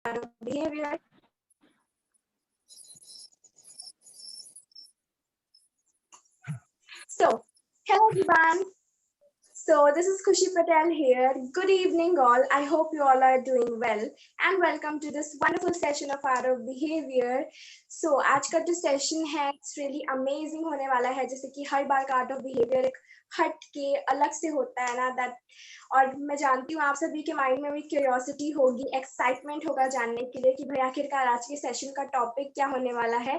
behavior. So, hello everyone. So, this is Khushi Patel here. Good evening, all. I hope you all are doing well. And welcome to this wonderful session of Art of Behavior. So, आज का जो session है it's really amazing होने वाला है. जैसे कि हर बार का आर्ट ऑफ बिहेवियर एक हट के अलग से होता है ना दैट और मैं जानती हूँ आप सभी के माइंड में भी क्यूरियोसिटी होगी, एक्साइटमेंट होगा जानने के लिए कि भाई आखिरकार आज के सेशन का टॉपिक क्या होने वाला है.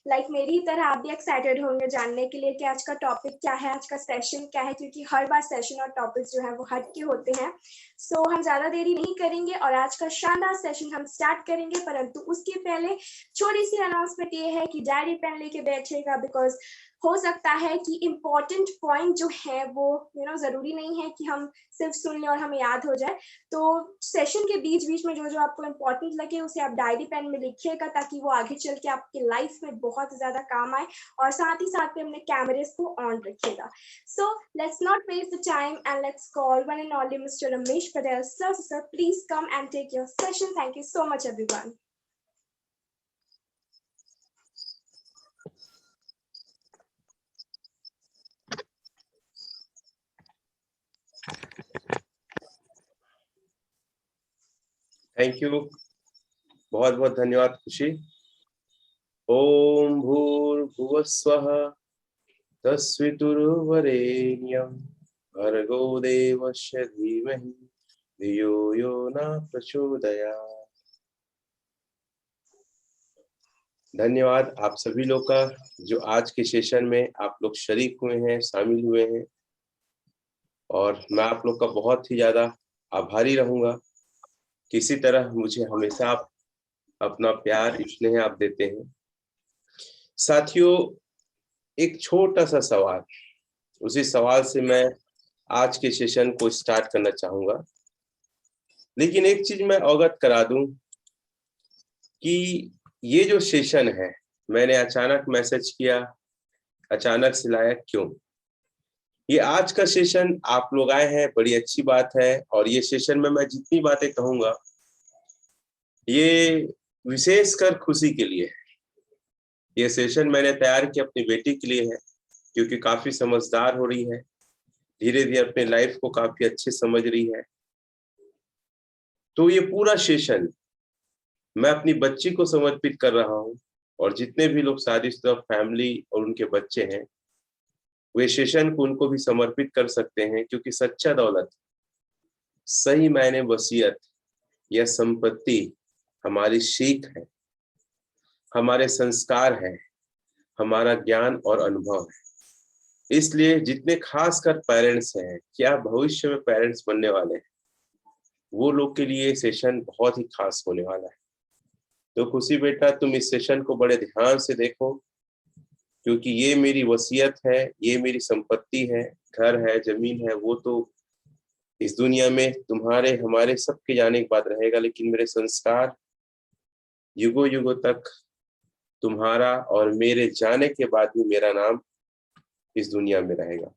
लाइक मेरी तरह आप भी एक्साइटेड होंगे जानने के लिए कि आज का टॉपिक क्या है, आज का सेशन क्या है, क्योंकि हर बार सेशन और टॉपिक्स जो है वो हट के होते हैं. सो हम ज्यादा देरी नहीं करेंगे और आज का शानदार सेशन हम स्टार्ट करेंगे, परंतु उसके पहले छोटी सी अनाउंसमेंट ये है कि डायरी पेन लेके बैठेगा बिकॉज हो सकता है कि इम्पोर्टेंट पॉइंट जो है वो जरूरी नहीं है कि हम सिर्फ सुन लें और हमें याद हो जाए. तो सेशन के बीच बीच में जो जो आपको इम्पोर्टेंट लगे उसे आप डायरी पेन में लिखिएगा ताकि वो आगे चल के आपकी लाइफ में बहुत ज्यादा काम आए और साथ ही साथ में अपने कैमरेज को ऑन रखिएगा. So let's not waste the time and let's call one and only mister Ramesh Patel. Sir please come and take your session. Thank you so much everyone. Thank you, बहुत बहुत धन्यवाद खुशी. ओम भूर्भुवस्वः तस्वितुर्वरेण्यं भर्गो देवस्य धीमहि धियो यो न प्रचोदयात्. धन्यवाद आप सभी लोग का जो आज के सेशन में आप लोग शरीक हुए हैं, शामिल हुए हैं, और मैं आप लोग का बहुत ही ज्यादा आभारी रहूंगा. किसी तरह मुझे हमेशा आप अपना प्यार स्नेह आप देते हैं. साथियों, एक छोटा सा सवाल, उसी सवाल से मैं आज के सेशन को स्टार्ट करना चाहूंगा. लेकिन एक चीज मैं अवगत करा दूं कि ये जो सेशन है मैंने अचानक मैसेज किया, अचानक से लाया. क्यों? ये आज का सेशन आप लोग आए हैं, बड़ी अच्छी बात है. और ये सेशन में मैं जितनी बातें कहूंगा ये विशेषकर खुशी के लिए है. ये सेशन मैंने तैयार किया अपनी बेटी के लिए है, क्योंकि काफी समझदार हो रही है, धीरे धीरे अपने लाइफ को काफी अच्छे समझ रही है. तो ये पूरा सेशन मैं अपनी बच्ची को समर्पित कर रहा हूँ. और जितने भी लोग शादीशुदा फैमिली और उनके बच्चे हैं वे सेशन को उनको भी समर्पित कर सकते हैं, क्योंकि सच्चा दौलत, सही मायने वसीयत या संपत्ति हमारी सीख है, हमारे संस्कार है, हमारा ज्ञान और अनुभव है. इसलिए जितने खासकर पेरेंट्स हैं, क्या भविष्य में पेरेंट्स बनने वाले हैं, वो लोग के लिए सेशन बहुत ही खास होने वाला है. तो खुशी बेटा, तुम इस सेशन को बड़े ध्यान से देखो, क्योंकि ये मेरी वसीयत है, ये मेरी संपत्ति है. घर है, जमीन है, वो तो इस दुनिया में तुम्हारे हमारे सबके जाने के बाद रहेगा, लेकिन मेरे संस्कार युगों युगों तक तुम्हारा और मेरे जाने के बाद भी मेरा नाम इस दुनिया में रहेगा.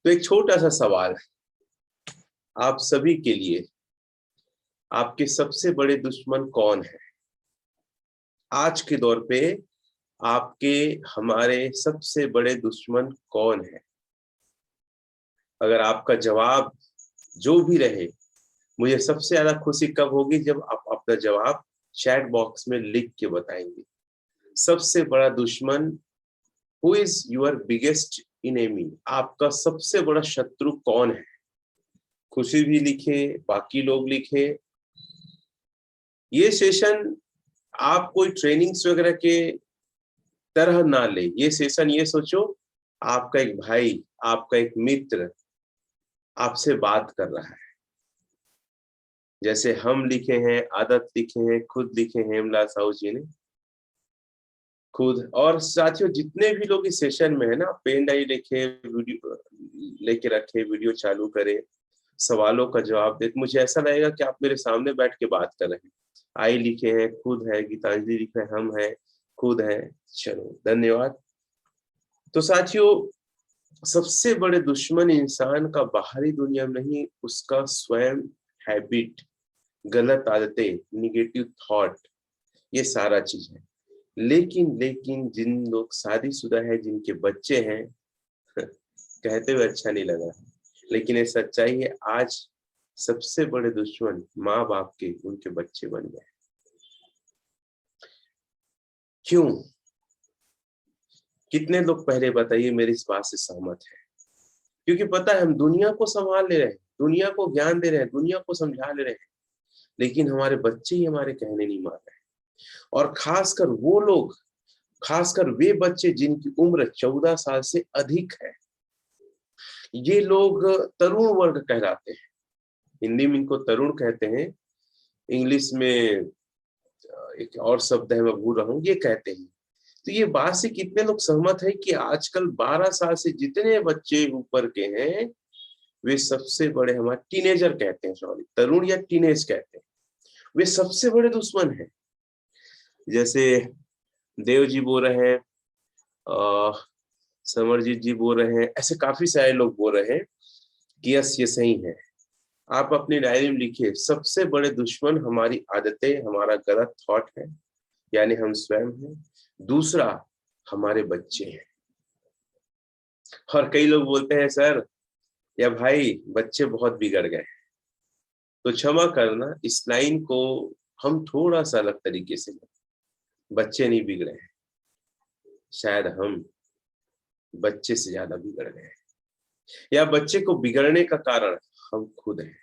तो एक छोटा सा सवाल आप सभी के लिए, आपके सबसे बड़े दुश्मन कौन है? आज के दौर पे आपके हमारे सबसे बड़े दुश्मन कौन है? अगर आपका जवाब जो भी रहे, मुझे सबसे ज्यादा खुशी कब होगी जब आप अपना जवाब चैट बॉक्स में लिख के बताएंगे. सबसे बड़ा दुश्मन, who is your biggest enemy, आपका सबसे बड़ा शत्रु कौन है? खुशी भी लिखे, बाकी लोग लिखे. ये सेशन आप कोई ट्रेनिंग्स वगैरह के तरह ना ले. ये सेशन ये सोचो आपका एक भाई, आपका एक मित्र आपसे बात कर रहा है. जैसे हम लिखे हैं, आदत लिखे हैं, खुद लिखे हैं, हेमला साहू जी ने खुद. और साथियों जितने भी लोग इस सेशन में है ना, पेन डायरी लिखे, वीडियो लेके रखे, वीडियो चालू करे, सवालों का जवाब दे. मुझे ऐसा लगेगा कि आप मेरे सामने बैठ के बात कर रहे हैं. आई लिखे हैं, खुद है, गीतांजलि लिखे, हम है, खुद है. चलो धन्यवाद. तो साथियों, सबसे बड़े दुश्मन इंसान का बाहरी दुनिया में नहीं, उसका स्वयं हैबिट, गलत आदतें, निगेटिव थॉट, ये सारा चीज है। लेकिन जिन लोग शादीशुदा है, जिनके बच्चे हैं, कहते हुए अच्छा नहीं लगा, लेकिन ये सच्चाई है, आज सबसे बड़े दुश्मन माँ बाप के उनके बच्चे बन गए। क्यों? कितने लोग पहले बताइए मेरी इस बात से सहमत है? क्योंकि पता है हम दुनिया को संभाल ले रहे हैं, दुनिया को ज्ञान दे रहे हैं, दुनिया को समझा ले रहे हैं, लेकिन हमारे बच्चे ही हमारे कहने नहीं मान रहे। और खासकर वो लोग, खासकर वे बच्चे जिनकी उम्र 14 साल से अधिक है, ये लोग तरुण वर्ग कहलाते हैं। हिंदी में इनको तरुण कहते हैं, इंग्लिश में एक और शब्द है, मैं भूल रहा हूँ, ये कहते हैं। तो ये बात से कितने लोग सहमत है कि आजकल 12 साल से जितने बच्चे ऊपर के हैं, वे सबसे बड़े, हमारे टीनेजर कहते हैं, सॉरी तरुण या टीनेज कहते हैं, वे सबसे बड़े दुश्मन हैं। जैसे देव जी बोल रहे हैं, समरजीत जी बोल रहे हैं, ऐसे काफी सारे लोग बोल रहे हैं कि यस ये सही है। आप अपनी डायरी में लिखिए, सबसे बड़े दुश्मन हमारी आदतें, हमारा गलत थॉट है, यानी हम स्वयं हैं। दूसरा हमारे बच्चे हैं। और कई लोग बोलते हैं सर या भाई बच्चे बहुत बिगड़ गए, तो क्षमा करना, इस लाइन को हम थोड़ा सा अलग तरीके से लें। बच्चे नहीं बिगड़े हैं, शायद हम बच्चे से ज्यादा बिगड़ गए हैं, या बच्चे को बिगड़ने का कारण हम खुद हैं।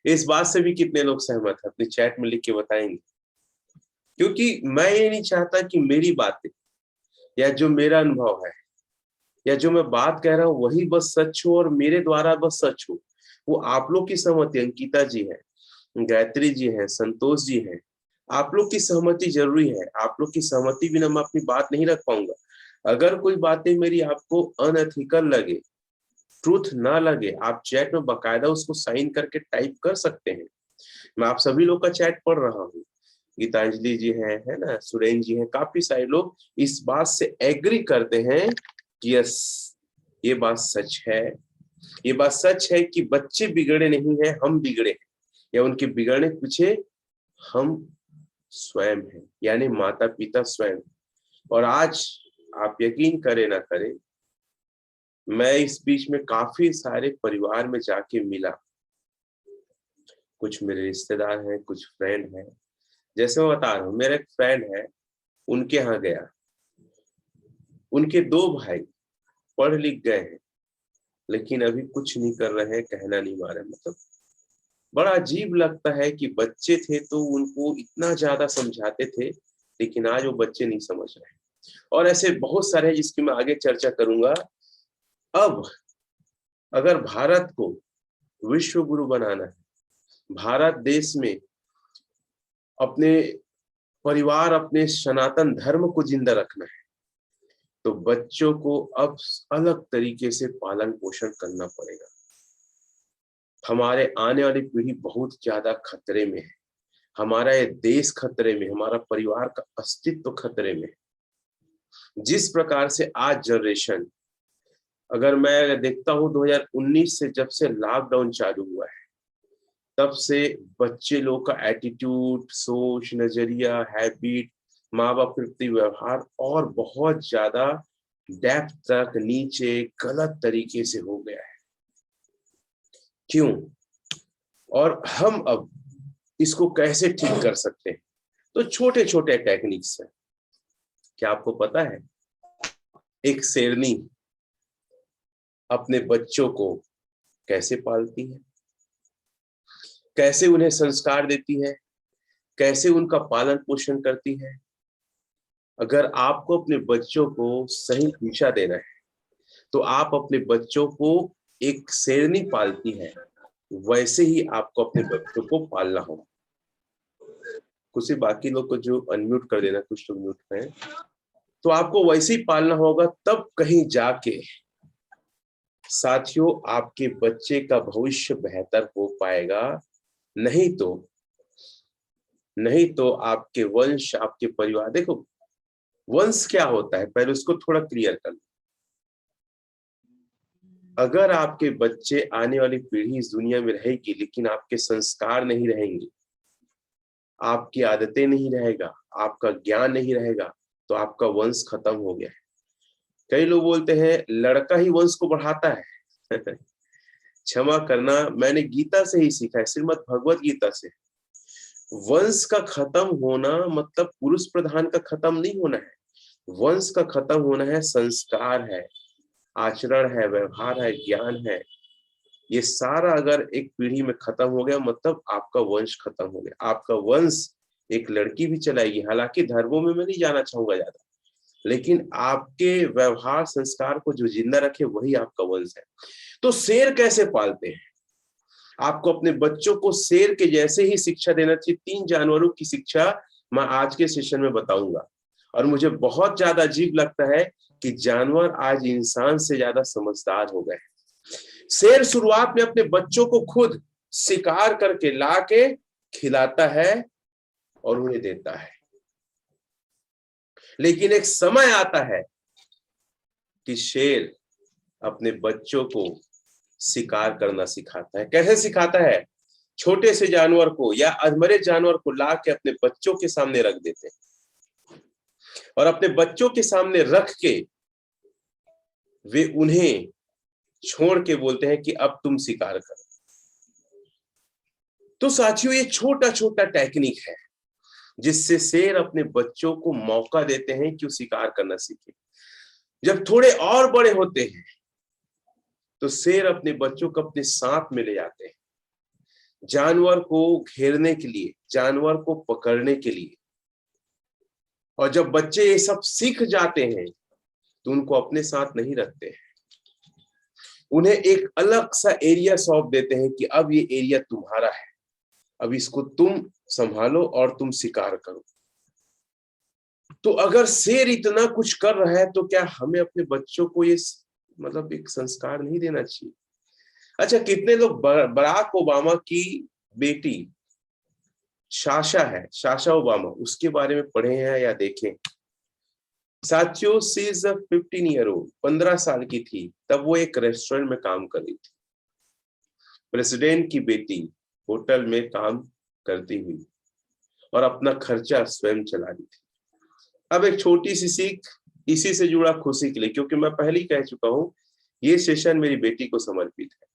इस बात से भी कितने लोग सहमत हैं? अपने चैट में लिख के बताएंगे, क्योंकि मैं ये नहीं चाहता कि मेरी बातें या जो मेरा अनुभव है या जो मैं बात कह रहा हूँ वही बस सच हो और मेरे द्वारा बस सच हो। वो आप लोग की सहमति, अंकिता जी है, गायत्री जी है, संतोष जी है, आप लोग की सहमति जरूरी है। आप लोग की सहमति बिना मैं अपनी बात नहीं रख पाऊंगा। अगर कोई बातें मेरी आपको अनएथिकल लगे, ट्रूथ ना लगे, आप चैट में बकायदा उसको साइन करके टाइप कर सकते हैं। मैं आप सभी लोग का चैट पढ़ रहा हूँ, गीतांजलि जी है ना, सुरेन जी हैं, काफी सारे लोग इस बात से एग्री करते हैं कि यस ये बात सच है। ये बात सच है कि बच्चे बिगड़े नहीं हैं, हम बिगड़े हैं, या उनके बिगड़ने के पीछे हम स्वयं हैं, यानी माता पिता स्वयं। और आज आप यकीन करें ना करें, मैं इस बीच में काफी सारे परिवार में जाके मिला, कुछ मेरे रिश्तेदार हैं, कुछ फ्रेंड हैं। जैसे मैं बता रहा हूँ, मेरा एक फ्रेंड है, उनके यहाँ गया, उनके 2 भाई पढ़ लिख गए हैं, लेकिन अभी कुछ नहीं कर रहे हैं, कहना नहीं मारे। मतलब बड़ा अजीब लगता है कि बच्चे थे तो उनको इतना ज्यादा समझाते थे, लेकिन आज वो बच्चे नहीं समझ रहे। और ऐसे बहुत सारे हैं जिसकी मैं आगे चर्चा करूंगा। अब अगर भारत को विश्व गुरु बनाना है, भारत देश में अपने परिवार, अपने सनातन धर्म को जिंदा रखना है, तो बच्चों को अब अलग तरीके से पालन पोषण करना पड़ेगा। हमारे आने वाली पीढ़ी बहुत ज्यादा खतरे में है, हमारा ये देश खतरे में, हमारा परिवार का अस्तित्व खतरे में। जिस प्रकार से आज जनरेशन, अगर मैं देखता हूँ 2019 से जब से लॉकडाउन चालू हुआ है, तब से बच्चे लोग का एटीट्यूड, सोच, नजरिया, हैबिट, माँ बाप के प्रति व्यवहार और बहुत ज्यादा डेप्थ तक नीचे गलत तरीके से हो गया है। क्यों? और हम अब इसको कैसे ठीक कर सकते हैं? तो छोटे छोटे टेक्निक्स हैं। क्या आपको पता है एक शेरनी अपने बच्चों को कैसे पालती है, कैसे उन्हें संस्कार देती है, कैसे उनका पालन पोषण करती है? अगर आपको अपने बच्चों को सही दिशा देना है, तो आप अपने बच्चों को एक शेरनी पालती है, वैसे ही आपको अपने बच्चों को पालना होगा। कुछ बाकी लोग को जो अनम्यूट कर देना, कुछ लोग म्यूट हैं, तो आपको वैसे ही पालना होगा, तब कहीं जाके साथियों आपके बच्चे का भविष्य बेहतर हो पाएगा। नहीं तो आपके वंश, आपके परिवार, देखो वंश क्या होता है, पहले उसको थोड़ा क्लियर कर लो। अगर आपके बच्चे, आने वाली पीढ़ी इस दुनिया में रहेगी लेकिन आपके संस्कार नहीं रहेंगे, आपकी आदतें नहीं रहेगा, आपका ज्ञान नहीं रहेगा, तो आपका वंश खत्म हो गया है। कई लोग बोलते हैं लड़का ही वंश को बढ़ाता है। क्षमा करना, मैंने गीता से ही सीखा है, श्रीमद् भगवत गीता से। वंश का खत्म होना मतलब पुरुष प्रधान का खत्म नहीं होना है। वंश का खत्म होना है संस्कार है, आचरण है, व्यवहार है, ज्ञान है। ये सारा अगर एक पीढ़ी में खत्म हो गया मतलब आपका वंश खत्म हो गया। आपका वंश एक लड़की भी चलाएगी, हालांकि धर्मों में मैं नहीं जाना चाहूंगा ज्यादा, लेकिन आपके व्यवहार संस्कार को जो जिंदा रखे वही आपका वंश है। तो शेर कैसे पालते हैं? आपको अपने बच्चों को शेर के जैसे ही शिक्षा देना चाहिए। 3 जानवरों की शिक्षा मैं आज के सेशन में बताऊंगा। और मुझे बहुत ज्यादा अजीब लगता है कि जानवर आज इंसान से ज्यादा समझदार हो गए। शेर शुरुआत में अपने बच्चों को खुद शिकार करके लाके खिलाता है और उन्हें देता है, लेकिन एक समय आता है कि शेर अपने बच्चों को शिकार करना सिखाता है। कैसे सिखाता है? छोटे से जानवर को या अधमरे जानवर को ला के अपने बच्चों के सामने रख देते हैं और अपने बच्चों के सामने रख के वे उन्हें छोड़ के बोलते हैं कि अब तुम शिकार करो। तो साथियों, ये छोटा छोटा टेक्निक है जिससे शेर अपने बच्चों को मौका देते हैं कि वो शिकार करना सीखे। जब थोड़े और बड़े होते हैं तो शेर अपने बच्चों को अपने साथ में ले जाते हैं, जानवर को घेरने के लिए, जानवर को पकड़ने के लिए। और जब बच्चे ये सब सीख जाते हैं तो उनको अपने साथ नहीं रखते हैं, उन्हें एक अलग सा एरिया सौंप देते हैं कि अब ये एरिया तुम्हारा है, अब इसको तुम संभालो और तुम शिकार करो। तो अगर शेर इतना कुछ कर रहा है तो क्या हमें अपने बच्चों को ये मतलब एक संस्कार नहीं देना चाहिए? अच्छा, कितने लोग बराक ओबामा की बेटी साशा है, साशा ओबामा, उसके बारे में पढ़े हैं या देखें? साथियों, she is a 15 year old, 15 साल की थी तब वो एक रेस्टोरेंट में काम कर रही थी। प्रेसिडेंट की बेटी होटल में काम करती हुई और अपना खर्चा स्वयं चला रही थी। अब एक छोटी सी सीख इसी से जुड़ा खुशी के लिए, क्योंकि मैं पहले ही कह चुका हूं ये सेशन मेरी बेटी को समर्पित है।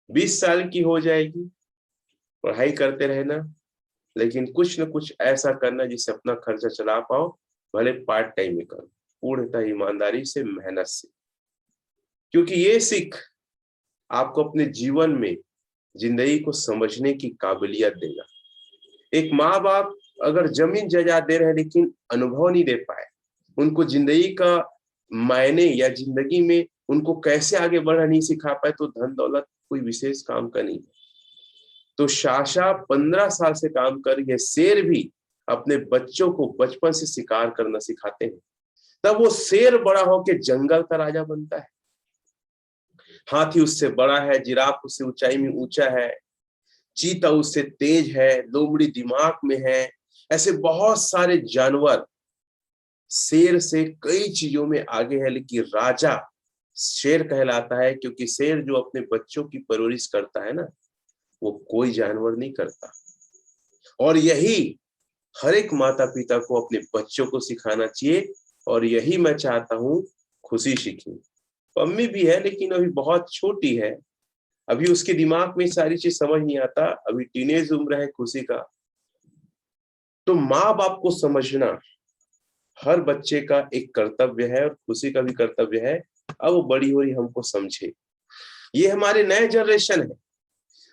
20 साल की हो जाएगी, पढ़ाई करते रहना, लेकिन कुछ न कुछ ऐसा करना जिससे अपना खर्चा चला पाओ, भले पार्ट टाइम में करो, पूर्णतः ईमानदारी से, मेहनत से। क्योंकि ये सीख आपको अपने जीवन में जिंदगी को समझने की काबिलियत देगा। एक माँ बाप अगर जमीन जायदाद दे रहे हैं लेकिन अनुभव नहीं दे पाए, उनको जिंदगी का मायने या जिंदगी में उनको कैसे आगे बढ़ना नहीं सिखा पाए, तो धन दौलत कोई विशेष काम का नहीं है। तो साशा 15 साल से काम कर रही है। शेर भी अपने बच्चों को बचपन से शिकार करना सिखाते हैं, तब वो शेर बड़ा होकर जंगल का राजा बनता है। हाथी उससे बड़ा है, जिराफ उससे ऊंचाई में ऊंचा है, चीता उससे तेज है, लोमड़ी दिमाग में है। ऐसे बहुत सारे जानवर शेर से कई चीजों में आगे है, लेकिन राजा शेर कहलाता है, क्योंकि शेर जो अपने बच्चों की परवरिश करता है ना, वो कोई जानवर नहीं करता। और यही हर एक माता पिता को अपने बच्चों को सिखाना चाहिए, और यही मैं चाहता हूं खुशी सीखे। पम्मी भी है लेकिन अभी बहुत छोटी है, अभी उसके दिमाग में सारी चीज समझ नहीं आता, अभी टीनेज उम्र है खुशी का। तो माँ बाप को समझना हर बच्चे का एक कर्तव्य है, और खुशी का भी कर्तव्य है। अब वो बड़ी हो रही हमको समझे, ये हमारे नए जनरेशन है,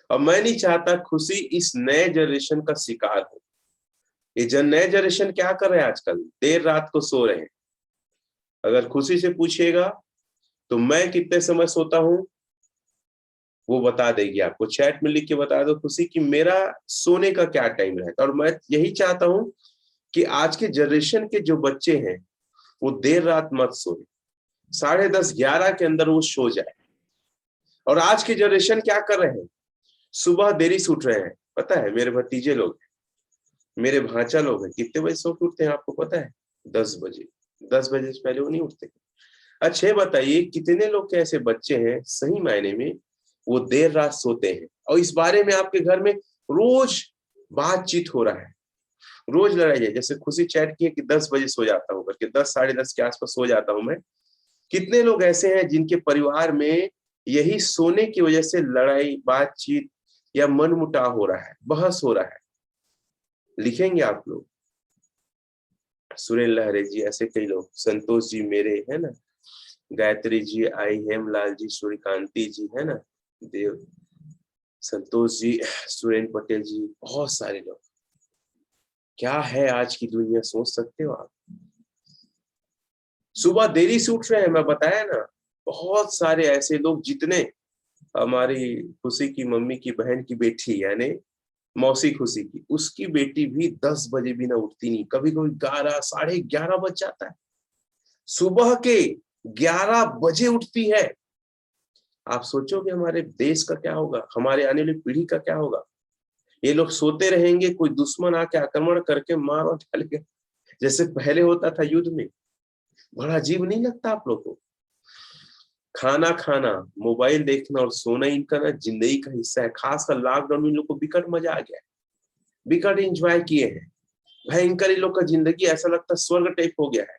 और मैं नहीं चाहता खुशी इस नए जनरेशन का शिकार हो। ये नए जनरेशन क्या कर रहे हैं आजकल? देर रात को सो रहे हैं। अगर खुशी से पूछिएगा तो मैं कितने समय सोता हूं वो बता देगी आपको। चैट में लिख के बता दो खुशी कि मेरा सोने का क्या टाइम रहता है। और मैं यही चाहता हूं कि आज के जनरेशन के जो बच्चे हैं वो देर रात मत सोए, 10:30 11 के अंदर वो सो जाए। और आज के जनरेशन क्या कर रहे हैं? सुबह देरी से उठ रहे हैं। पता है, मेरे भतीजे लोग, मेरे भांचा लोग हैं, कितने बजे सो के उठते हैं आपको पता है? 10 बजे। 10 बजे से पहले वो नहीं उठते। अच्छा ये बताइए, कितने लोग के ऐसे बच्चे हैं सही मायने में वो देर रात सोते हैं, और इस बारे में आपके घर में रोज बातचीत हो रहा है, रोज लड़ाई है। जैसे खुशी चैट की है कि 10 बजे सो जाता हूँ करके, 10 साढ़े 10 के आसपास सो जाता हूँ मैं। कितने लोग ऐसे हैं जिनके परिवार में यही सोने की वजह से लड़ाई, बातचीत या मनमुटाव हो रहा है, बहस हो रहा है? लिखेंगे आप लोग? सुरेन लहरे जी, ऐसे कई लोग, संतोष जी मेरे, है ना, गायत्री जी, आई हेमलाल जी, सूर्यकांति जी, है ना, देव, संतोष जी, सुरेन पटेल जी, बहुत सारे लोग। क्या है आज की दुनिया, सोच सकते हो आप? सुबह देरी से उठ रहे हैं, मैं बताया ना, बहुत सारे ऐसे लोग, जितने हमारी खुशी की मम्मी की बहन की बेटी, यानी मौसी खुशी की, उसकी बेटी भी 10 बजे भी ना उठती नहीं, कभी कभी 11 साढ़े 11 बज जाता है, सुबह के 11 बजे उठती है। आप सोचो कि हमारे देश का क्या होगा, हमारे आने वाली पीढ़ी का क्या होगा? ये लोग सोते रहेंगे, कोई दुश्मन आके आक्रमण करके मार और डालेगा, जैसे पहले होता था युद्ध में। बड़ा अजीब नहीं लगता आप लोग को? खाना खाना, मोबाइल देखना और सोना, इनका ना जिंदगी का हिस्सा है। खासकर लॉकडाउन में इन लोग को बिकट मजा आ गया है, बिकट एंजॉय किए हैं। भयंकर इन लोग का जिंदगी ऐसा लगता है स्वर्ग टाइप हो गया है,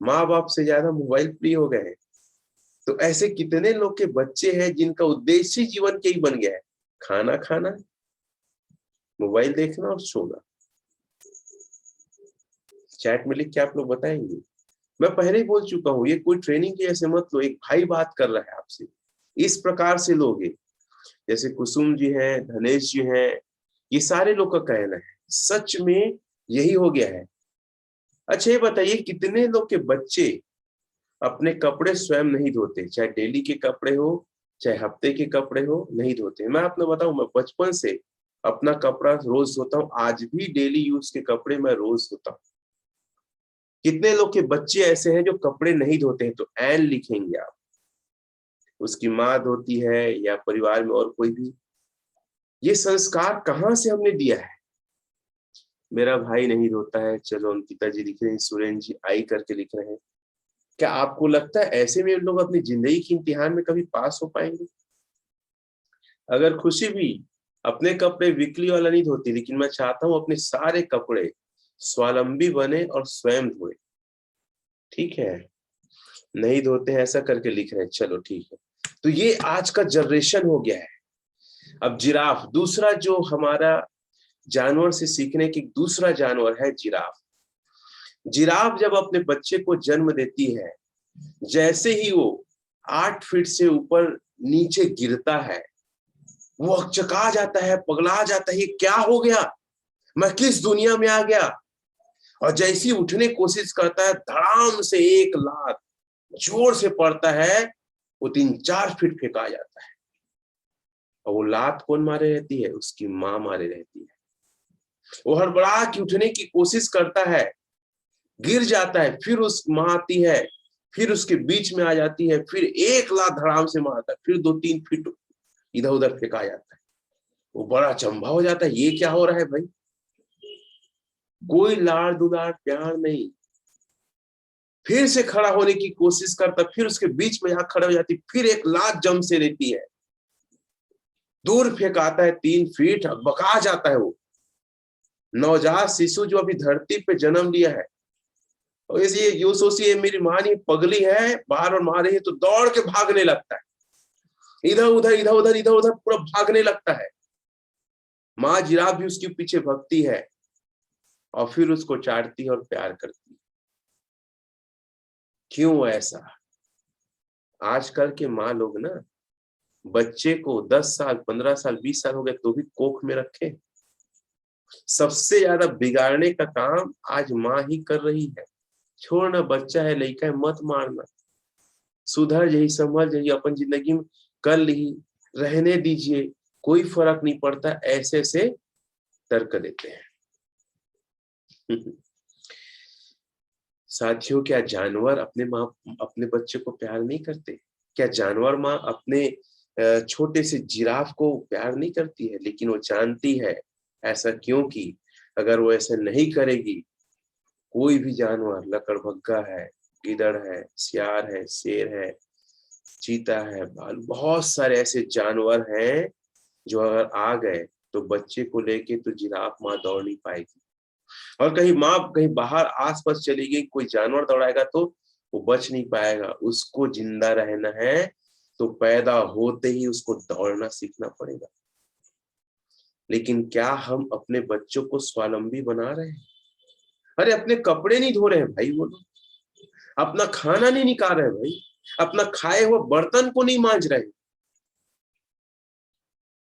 माँ बाप से ज्यादा मोबाइल प्रिय हो गए हैं। तो ऐसे कितने लोग के बच्चे हैं जिनका उद्देश्य जीवन के ही बन गया है, खाना खाना, मोबाइल देखना और सोना। चैट में लिख के आप लोग बताएंगे। मैं पहले ही बोल चुका हूँ, ये कोई ट्रेनिंग की ऐसे मत लो, एक भाई बात कर रहा है आपसे, इस प्रकार से लोगे। जैसे कुसुम जी हैं, धनेश जी हैं, ये सारे लोग का कहना है, सच में यही हो गया है। अच्छा ये बताइए, कितने लोग के बच्चे अपने कपड़े स्वयं नहीं धोते, चाहे डेली के कपड़े हो चाहे हफ्ते के कपड़े हो, नहीं धोते? मैं आपने बताऊं, मैं बचपन से अपना कपड़ा रोज धोता हूँ, आज भी डेली यूज के कपड़े मैं रोज धोता हूँ। कितने लोग के बच्चे ऐसे हैं जो कपड़े नहीं धोते हैं? तो एन लिखेंगे आप, उसकी माँ धोती है या परिवार में और कोई भी। ये संस्कार कहाँ से हमने दिया है? मेरा भाई नहीं धोता है, चलो हम पिताजी लिख रहे हैं, सुरेन जी आई करके लिख रहे हैं। क्या आपको लगता है ऐसे में लोग अपनी जिंदगी के इम्तिहान में कभी पास हो पाएंगे? अगर खुशी भी अपने कपड़े वीकली वाला नहीं धोती, लेकिन मैं चाहता हूं अपने सारे कपड़े स्वावलंबी बने और स्वयं धोए। ठीक है, नहीं धोते हैं ऐसा करके लिख रहे हैं, चलो ठीक है। तो ये आज का जनरेशन हो गया है। अब जिराफ, दूसरा जो हमारा जानवर से सीखने की दूसरा जानवर है जिराफ। जिराफ जब अपने बच्चे को जन्म देती है, जैसे ही वो 8 फीट से ऊपर नीचे गिरता है, वो अकचका जाता है, पगला जाता है, ये क्या हो गया, मैं किस दुनिया में आ गया। और जैसी उठने की कोशिश करता है, धड़ाम से एक लात जोर से पड़ता है, वो 3-4 फीट फेंका जाता है। और वो लात कौन मारे रहती है? उसकी माँ मारे रहती है। वो हड़बड़ा के उठने की कोशिश करता है, गिर जाता है, फिर उस माँ आती है, फिर उसके बीच में आ जाती है, फिर एक लात धड़ाम से मारता है, फिर 2-3 फीट इधर उधर फेंका जाता है। वो बड़ा अचंभा हो जाता है, ये क्या हो रहा है भाई? कोई लाड़ दुलार प्यार नहीं। फिर से खड़ा होने की कोशिश करता, फिर उसके बीच में खड़ा हो जाती, फिर एक लात जम से रहती है, दूर फेंकाता है 3 फीट, बका जाता है। वो नवजात शिशु जो अभी धरती पे जन्म लिया है, और ये यो सोचिए, मेरी माँ नहीं पगली है, बार बार मार रही है, तो दौड़ के भागने लगता है, इधर उधर इधर उधर इधर उधर पूरा भागने लगता है। माँ जिराफ भी उसके पीछे भगती है और फिर उसको चाटती है और प्यार करती है। क्यों ऐसा? आजकल के माँ लोग ना बच्चे को 10 साल 15 साल 20 साल हो गए तो भी कोख में रखे। सबसे ज्यादा बिगाड़ने का काम आज माँ ही कर रही है। छोड़ना, बच्चा है, लड़का है, मत मारना, सुधर जाइए, संभल जाइए, अपन जिंदगी में कर ली, रहने दीजिए, कोई फर्क नहीं पड़ता, ऐसे से तर्क देते हैं। साथियों, क्या जानवर अपने माँ अपने बच्चे को प्यार नहीं करते? क्या जानवर माँ अपने छोटे से जिराफ को प्यार नहीं करती है? लेकिन वो जानती है ऐसा क्योंकि अगर वो ऐसा नहीं करेगी, कोई भी जानवर लकड़बग्गा है, गिदड़ है, सियार है, शेर है, चीता है, भालू, बहुत सारे ऐसे जानवर हैं जो अगर आ गए तो बच्चे को लेके तो जिराफ माँ दौड़ नहीं पाएगी। और कहीं माँ कहीं बाहर आसपास चली गई, कोई जानवर दौड़ाएगा तो वो बच नहीं पाएगा। उसको जिंदा रहना है तो पैदा होते ही उसको दौड़ना सीखना पड़ेगा। लेकिन क्या हम अपने बच्चों को स्वावलंबी बना रहे हैं? अरे अपने कपड़े नहीं धो रहे हैं भाई वो लोग, अपना खाना नहीं निकाल रहे भाई, अपना खाए हुए बर्तन को नहीं मांज रहे।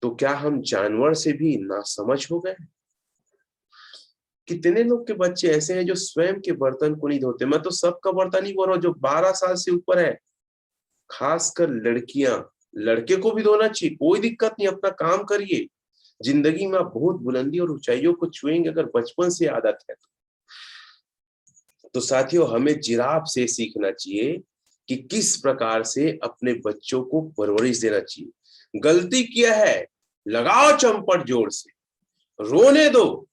तो क्या हम जानवर से भी नासमझ हो गए? कितने लोग के बच्चे ऐसे हैं जो स्वयं के बर्तन को नहीं धोते। मैं तो सबका बर्तन नहीं बोल रहा हूँ, जो 12 साल से ऊपर है, खासकर लड़कियां। लड़के को भी धोना चाहिए, कोई दिक्कत नहीं, अपना काम करिए। जिंदगी में आप बहुत बुलंदी और ऊंचाइयों को छुएंगे अगर बचपन से आदत है तो साथियों, हमें जिराफ से सीखना चाहिए कि किस प्रकार से अपने बच्चों को परवरिश देना चाहिए। गलती किया है, लगाओ चंपट जोर से, रोने दो,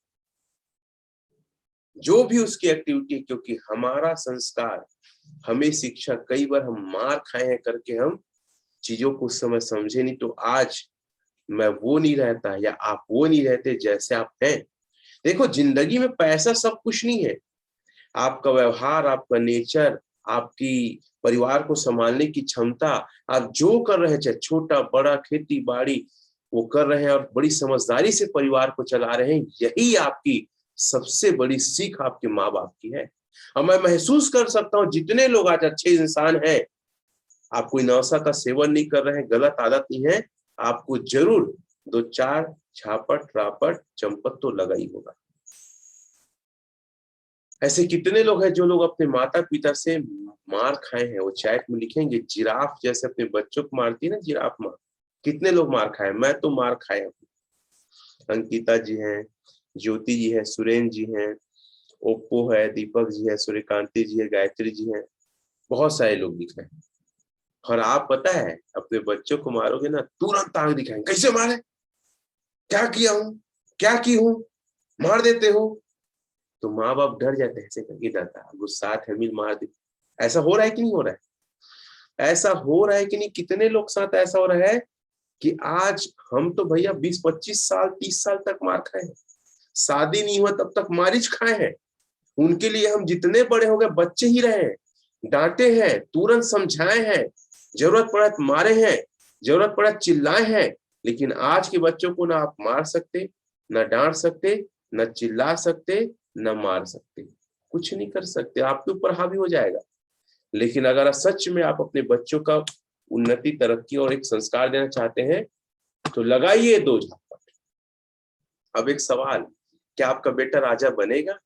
जो भी उसकी एक्टिविटी, क्योंकि हमारा संस्कार, हमें शिक्षा, कई बार हम मार खाए हैं करके हम चीजों को उस समय समझे नहीं, तो आज मैं वो नहीं रहता या आप वो नहीं रहते जैसे आप हैं। देखो, जिंदगी में पैसा सब कुछ नहीं है, आपका व्यवहार, आपका नेचर, आपकी परिवार को संभालने की क्षमता, आप जो कर रहे हैं, चाहे छोटा बड़ा खेती बाड़ी वो कर रहे हैं और बड़ी समझदारी से परिवार को चला रहे हैं, यही आपकी सबसे बड़ी सीख आपके माँ बाप की है। और मैं महसूस कर सकता हूँ जितने लोग आज अच्छे इंसान हैं, आप कोई नशा का सेवन नहीं कर रहे हैं, गलत आदत नहीं है, आपको जरूर 2-4 झापट रापट चंपत तो लगा ही होगा। ऐसे कितने लोग हैं जो लोग अपने माता पिता से मार खाए हैं, वो चैट में लिखेंगे। जिराफ जैसे अपने बच्चों को मारती है ना जिराफ माँ, कितने लोग मार खाए? मैं तो मार खाया हूँ। अंकिता जी हैं, ज्योति जी है, सुरेंद्र जी हैं, ओप्पो है, दीपक जी है, सूर्यकांति जी है, गायत्री जी हैं, बहुत सारे लोग दिख रहे हैं। और आप पता है, अपने बच्चों को मारोगे ना, तुरंत आग दिखाएंगे, कैसे मारे, क्या किया हूं, क्या की हूं, मार देते हो। तो माँ बाप डर जाते हैं, ऐसे करके डरता है, गुस्सा है, मिल मार दे। ऐसा हो रहा है कि नहीं हो रहा है? ऐसा हो रहा है कि नहीं? कितने लोग साथ ऐसा हो रहा है कि आज हम तो भैया 20-25 साल 30 साल तक मार खाए हैं, शादी नहीं हुआ तब तक मारिच खाए हैं। उनके लिए हम जितने बड़े हो गए बच्चे ही रहे हैं, डांटे हैं, तुरंत समझाए हैं, जरूरत पड़ा तो मारे हैं, जरूरत पड़ा चिल्लाए हैं। लेकिन आज के बच्चों को ना आप मार सकते, ना डांट सकते, ना चिल्ला सकते, ना मार सकते, कुछ नहीं कर सकते, आपके ऊपर हावी हो जाएगा। लेकिन अगर सच में आप अपने बच्चों का उन्नति, तरक्की और एक संस्कार देना चाहते हैं तो लगाइए 2 झापट। अब एक सवाल, क्या आपका बेटा राजा बनेगा?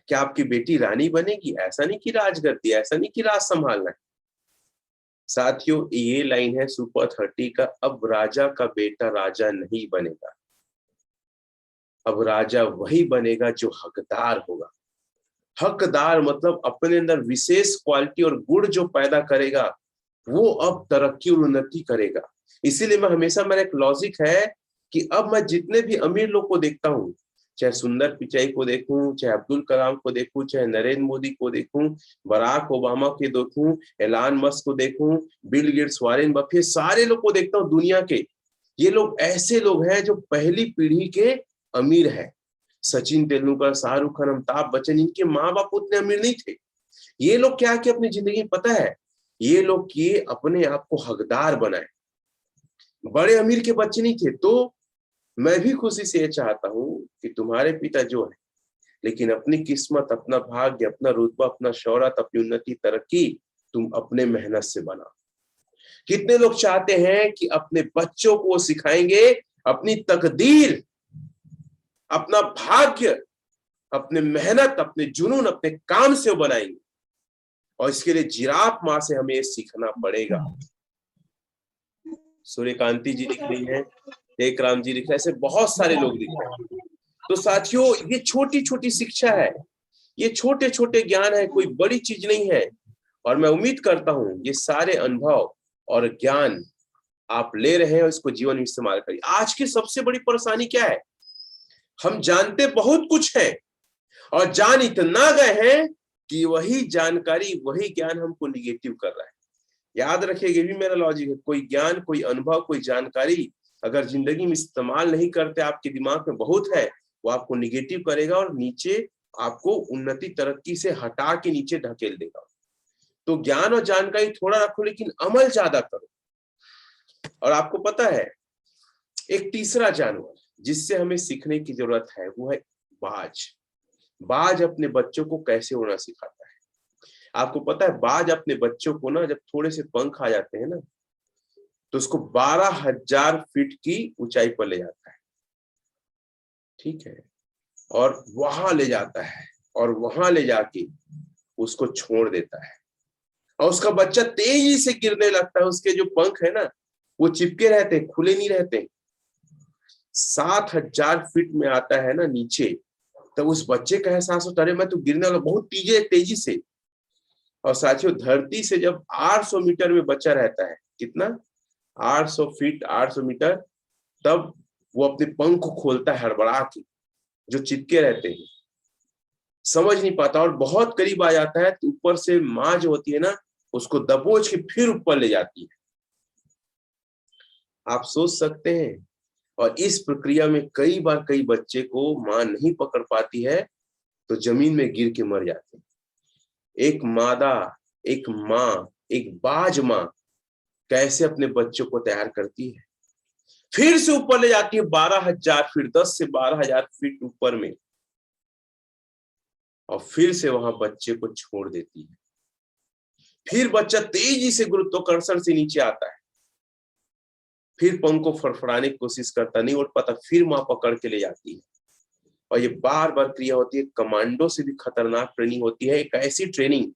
क्या आपकी बेटी रानी बनेगी? ऐसा नहीं कि राजगद्दी, ऐसा नहीं कि राज संभालना है। साथियों, ये लाइन है सुपर 30 का, अब राजा का बेटा राजा नहीं बनेगा, अब राजा वही बनेगा जो हकदार होगा। हकदार मतलब अपने अंदर विशेष क्वालिटी और गुण जो पैदा करेगा, वो अब तरक्की और उन्नति करेगा। इसीलिए मैं हमेशा, मेरा एक लॉजिक है कि अब मैं जितने भी अमीर लोग को देखता हूँ, चाहे सुंदर पिचाई को देखूं, चाहे अब्दुल कलाम को देखूं, चाहे नरेंद्र मोदी को देखूं, बराक ओबामा को देखूं, एलान मस्क को देखूं, बिल गेट्स, वॉरेन बफेट, सारे लोग को देखता हूँ दुनिया के। ये लोग ऐसे लोग हैं जो पहली पीढ़ी के अमीर है। सचिन तेंदुलकर, शाहरुख खान, अमिताभ बच्चन, इनके माँ बाप उतने अमीर नहीं थे। ये लोग क्या किए अपनी जिंदगी में पता है? ये लोग किए अपने आप को हकदार बनाए, बड़े अमीर के बच्चे नहीं थे। तो मैं भी खुशी से ये चाहता हूं कि तुम्हारे पिता जो है, लेकिन अपनी किस्मत, अपना भाग्य, अपना रुतबा, अपना शौहरत, अपनी उन्नति, तरक्की तुम अपने मेहनत से बना। कितने लोग चाहते हैं कि अपने बच्चों को सिखाएंगे अपनी तकदीर, अपना भाग्य, अपने मेहनत, अपने जुनून, अपने काम से वो बनाएंगे। और इसके लिए जिराफ माँ से हमें सीखना पड़ेगा। सूर्यकांति जी लिख रही हैं, एक राम जी लिख रहे हैं, ऐसे बहुत सारे लोग लिख रहे हैं। तो साथियों, ये छोटी छोटी शिक्षा है, ये छोटे छोटे ज्ञान है, कोई बड़ी चीज नहीं है। और मैं उम्मीद करता हूं ये सारे अनुभव और ज्ञान आप ले रहे हैं और इसको जीवन में इस्तेमाल करिए। आज की सबसे बड़ी परेशानी क्या है? हम जानते बहुत कुछ है और जान इतना गए हैं कि वही जानकारी, वही ज्ञान हमको निगेटिव कर रहा है। याद रखिएगा, भी मेरा लॉजिक है, कोई ज्ञान, कोई अनुभव, कोई जानकारी अगर जिंदगी में इस्तेमाल नहीं करते, आपके दिमाग में बहुत है, वो आपको निगेटिव करेगा और नीचे आपको उन्नति तरक्की से हटा के नीचे ढकेल देगा। तो ज्ञान और जानकारी थोड़ा रखो, लेकिन अमल ज्यादा करो। और आपको पता है, एक तीसरा जानवर जिससे हमें सीखने की जरूरत है, वो है बाज। बाज अपने बच्चों को कैसे उड़ना सिखाता है। आपको पता है, बाज अपने बच्चों को ना, जब थोड़े से पंख आ जाते हैं ना, तो उसको 12,000 फीट की ऊंचाई पर ले जाता है, ठीक है, और वहां ले जाता है, और वहां ले जाके उसको छोड़ देता है, और उसका बच्चा तेजी से गिरने लगता है। उसके जो पंख है ना, वो चिपके रहते हैं, खुले नहीं रहते। 7,000 फीट में आता है ना नीचे, तब उस बच्चे का एहसास होता है, मैं तो गिरने वाला, बहुत तेजी से। और साथियों, धरती से जब 800 मीटर में बच्चा रहता है, कितना, 800 फीट, 800 मीटर, तब वो अपने पंख को खोलता है हड़बड़ा के, जो चिपके रहते हैं, समझ नहीं पाता, और बहुत करीब आ जाता है, तो ऊपर से माँ जो होती है ना, उसको दबोच के फिर ऊपर ले जाती है। आप सोच सकते हैं। और इस प्रक्रिया में कई बार कई बच्चे को माँ नहीं पकड़ पाती है, तो जमीन में गिर के मर जाते हैं। एक मादा, एक माँ, एक बाज माँ कैसे अपने बच्चों को तैयार करती है, फिर से ऊपर ले जाती है 12,000 फीट, 10 से 12,000 फीट ऊपर में, और फिर से वहां बच्चे को छोड़ देती है। फिर बच्चा तेजी से गुरुत्वाकर्षण से नीचे आता है, फिर पंख को फड़फड़ाने की कोशिश करता, नहीं उठ पाता, फिर माँ पकड़ के ले जाती है। और ये बार बार क्रिया होती है। कमांडो से भी खतरनाक ट्रेनिंग होती है, एक ऐसी ट्रेनिंग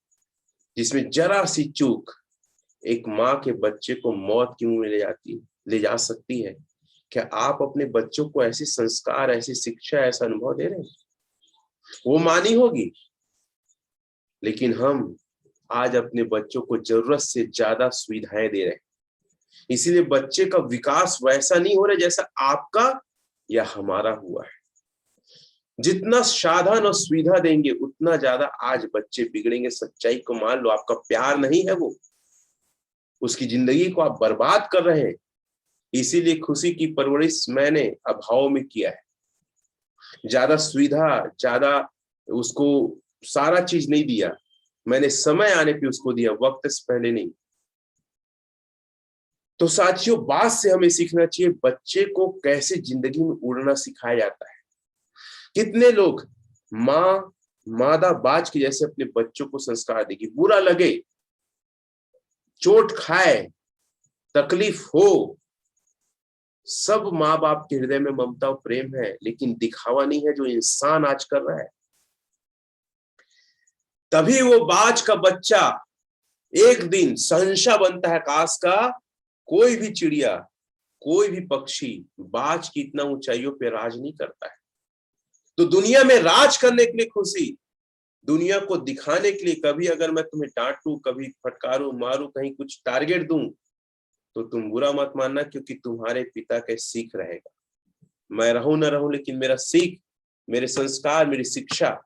जिसमें जरा सी चूक एक माँ के बच्चे को मौत की मुंह में ले जा सकती है। क्या आप अपने बच्चों को ऐसे संस्कार, ऐसी शिक्षा, ऐसा अनुभव दे रहे हैं? वो मानी होगी, लेकिन हम आज अपने बच्चों को जरूरत से ज्यादा सुविधाएं दे रहे हैं। इसीलिए बच्चे का विकास वैसा नहीं हो रहा जैसा आपका या हमारा हुआ है। जितना साधन और सुविधा देंगे, उतना ज्यादा आज बच्चे बिगड़ेंगे। सच्चाई को मान लो, आपका प्यार नहीं है वो, उसकी जिंदगी को आप बर्बाद कर रहे हैं। इसीलिए खुशी की परवरिश मैंने अभाव में किया है। ज्यादा सुविधा, ज्यादा उसको सारा चीज नहीं दिया, मैंने समय आने पे उसको दिया, वक्त से पहले नहीं। तो साथियों, बात से हमें सीखना चाहिए बच्चे को कैसे जिंदगी में उड़ना सिखाया जाता है। कितने लोग मादा बाज के जैसे अपने बच्चों को संस्कार देगी, बुरा लगे, चोट खाए, तकलीफ हो, सब माँ बाप के हृदय में ममता और प्रेम है, लेकिन दिखावा नहीं है जो इंसान आज कर रहा है। तभी वो बाज का बच्चा एक दिन शहंशाह बनता है आकाश का। कोई भी चिड़िया, कोई भी पक्षी बाज की इतना ऊंचाइयों पे राज नहीं करता है। तो दुनिया में राज करने के लिए खुशी, दुनिया को दिखाने के लिए, कभी अगर मैं तुम्हें डांटूं, कभी फटकारूं, मारूं, कहीं कुछ टारगेट दूं, तो तुम बुरा मत मानना, क्योंकि तुम्हारे पिता का सीख रहेगा। मैं रहूं न रहूं, लेकिन मेरा सीख, मेरे संस्कार, मेरी शिक्षा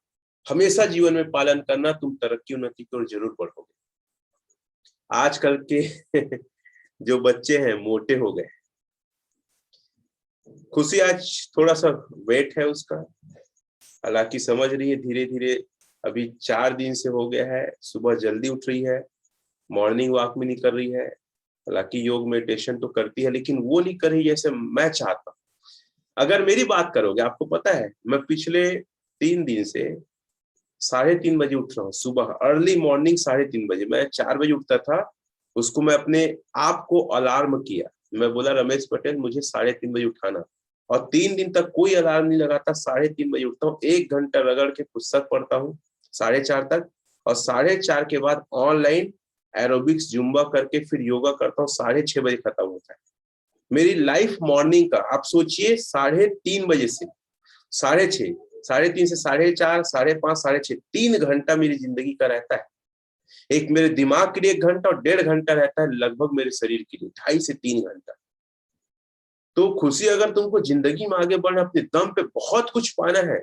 हमेशा जीवन में पालन करना, तुम तरक्की उन्नति की ओर जरूर बढ़ोगे। आजकल के जो बच्चे हैं मोटे हो गए। खुशी आज थोड़ा सा वेट है उसका, हालांकि समझ रही है धीरे धीरे। अभी 4 दिन से हो गया है, सुबह जल्दी उठ रही है, मॉर्निंग वॉक में नहीं कर रही है, हालांकि योग मेडिटेशन तो करती है, लेकिन वो नहीं कर रही जैसे मैं चाहता हूँ। अगर मेरी बात करोगे, आपको पता है मैं पिछले 3 दिन से 3:30 बजे उठ रहा हूँ सुबह, अर्ली मॉर्निंग 3:30 बजे। मैं 4 बजे उठता था, उसको मैं अपने आप को अलार्म किया, मैं बोला रमेश पटेल मुझे 3:30 बजे उठाना, और 3 दिन तक कोई अलार्म नहीं लगाता, 3:30 बजे उठता हूँ। 1 घंटा रगड़ के पुस्तक पढ़ता हूँ 4:30 तक, और 4:30 के बाद ऑनलाइन एरोबिक्स जुम्बा करके फिर योगा करता हूँ। 6:30 बजे खत्म होता है मेरी लाइफ मॉर्निंग का। आप सोचिए, 3:30 बजे से 6:30, 3:30 से 4:30, 5:30, 6:30, 3 घंटा मेरी जिंदगी का रहता है। एक मेरे दिमाग के लिए 1 घंटा और 1.5 घंटा रहता है लगभग मेरे शरीर के लिए, 2.5 से 3 घंटा। तो खुशी, अगर तुमको जिंदगी में आगे बढ़ना, अपने दम पे बहुत कुछ पाना है,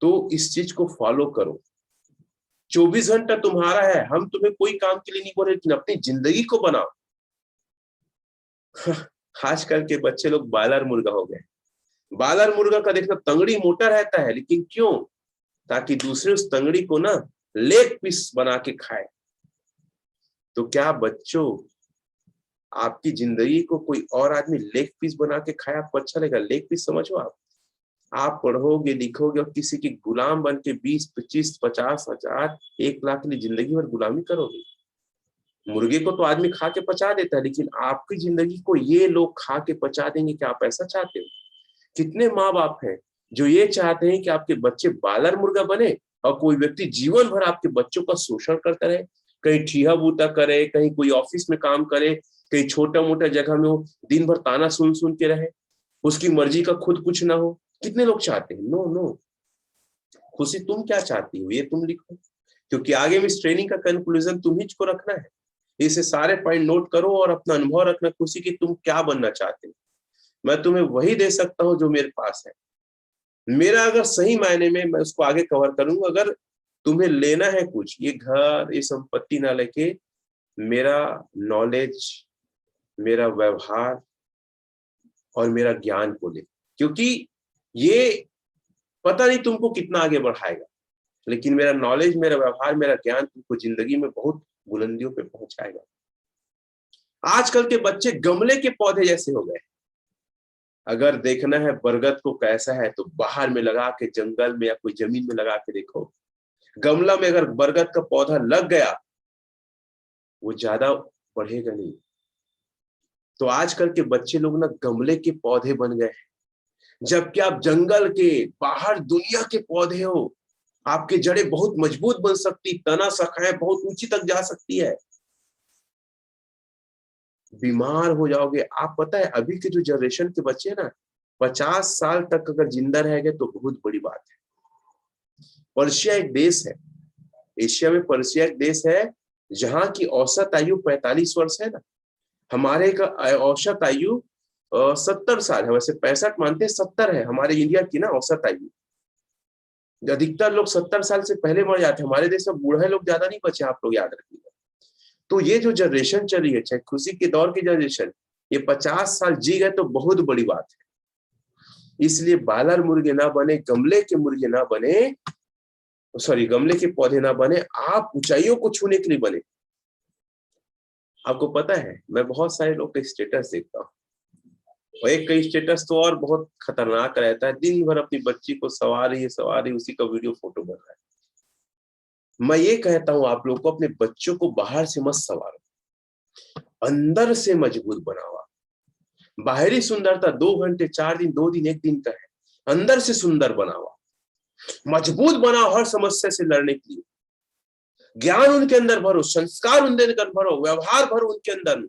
तो इस चीज को फॉलो करो। 24 घंटा तुम्हारा है, हम तुम्हें कोई काम के लिए नहीं बोल रहे, लेकिन अपनी जिंदगी को बनाओ। आजकल के बच्चे लोग बालर मुर्गा हो गए। बालर मुर्गा का देखना तंगड़ी मोटा रहता है, लेकिन क्यों? ताकि दूसरे उस तंगड़ी को ना लेग पीस बना के खाए। तो क्या बच्चों, आपकी जिंदगी को कोई और आदमी लेग पीस बना के खाए, आपको अच्छा लगेगा? लेग पीस समझो आप पढ़ोगे लिखोगे और किसी के गुलाम बन के 20, 25, 50 हजार, 1 लाख के लिए जिंदगी भर गुलामी करोगे? मुर्गे को तो आदमी खा के पचा देता है, लेकिन आपकी जिंदगी को ये लोग खा के पचा देंगे, क्या आप ऐसा चाहते हो? कितने माँ बाप हैं जो ये चाहते हैं कि आपके बच्चे बालर मुर्गा बने और कोई व्यक्ति जीवन भर आपके बच्चों का शोषण करता रहे, कहीं ठीहा बूटा करे, कहीं कोई ऑफिस में काम करे, कहीं छोटा मोटा जगह में हो, दिन भर ताना सुन सुन के रहे, उसकी मर्जी का खुद कुछ ना हो। कितने लोग चाहते हैं? No no. खुशी तुम क्या चाहती हो ये तुम लिखो, क्योंकि आगे में इस ट्रेनिंग का कंक्लूजन तुम ही को रखना है। इसे सारे पॉइंट नोट करो और अपना अनुभव रखना खुशी कि तुम क्या बनना चाहते हो। मैं तुम्हें वही दे सकता हूँ जो मेरे पास है। मेरा अगर सही मायने में, मैं उसको आगे कवर करूंगा, अगर तुम्हें लेना है कुछ, ये घर ये संपत्ति ना लेके मेरा नॉलेज, मेरा व्यवहार और मेरा ज्ञान को ले, क्योंकि ये पता नहीं तुमको कितना आगे बढ़ाएगा, लेकिन मेरा नॉलेज, मेरा व्यवहार, मेरा ज्ञान तुमको जिंदगी में बहुत बुलंदियों पे पहुंचाएगा। आजकल के बच्चे गमले के पौधे जैसे हो गए। अगर देखना है बरगद को कैसा है तो बाहर में लगा के, जंगल में या कोई जमीन में लगा के देखो। गमला में अगर बरगद का पौधा लग गया, वो ज्यादा बढ़ेगा नहीं। तो आजकल के बच्चे लोग ना गमले के पौधे बन गए हैं, जबकि आप जंगल के बाहर दुनिया के पौधे हो। आपकी जड़ें बहुत मजबूत बन सकती, तना शाखाएं बहुत ऊंची तक जा सकती है। बीमार हो जाओगे आप। पता है अभी के जो जनरेशन के बच्चे हैं ना, 50 साल तक अगर जिंदा रह गए तो बहुत बड़ी बात है। पर्शिया एक देश है, एशिया में पर्शिया एक देश है जहां की औसत आयु 45 वर्ष है ना। हमारे का औसत आयु 70 साल है। वैसे 65 मानते हैं, 70 है हमारे इंडिया की ना औसत आयु। अधिकतर लोग 70 साल से पहले मर जाते हैं। हमारे देश में बूढ़े लोग ज्यादा नहीं बचे, आप लोग याद रखिएगा। तो ये जो जनरेशन चली है, चाहे खुशी के दौर की जनरेशन, ये 50 साल जी गए तो बहुत बड़ी बात है। इसलिए बालर मुर्गे ना बने, गमले के मुर्गे ना बने, सॉरी गमले के पौधे ना बने, आप ऊंचाइयों को छूने के लिए बने। आपको पता है मैं बहुत सारे लोग के स्टेटस देखता हूँ, और एक कई स्टेटस तो और बहुत खतरनाक रहता है। दिन भर अपनी बच्ची को सवार ही उसी का वीडियो फोटो बन रहा है। मैं ये कहता हूं आप लोग को, अपने बच्चों को बाहर से मत सवारो, अंदर से मजबूत बनाओ। बाहरी सुंदरता 2 घंटे 4 दिन 2 दिन 1 दिन का है, अंदर से सुंदर बनाओ, मजबूत बनाओ हर समस्या से लड़ने के लिए। ज्ञान उनके अंदर भरो, संस्कार उनके अंदर भरो, व्यवहार भरो उनके अंदर,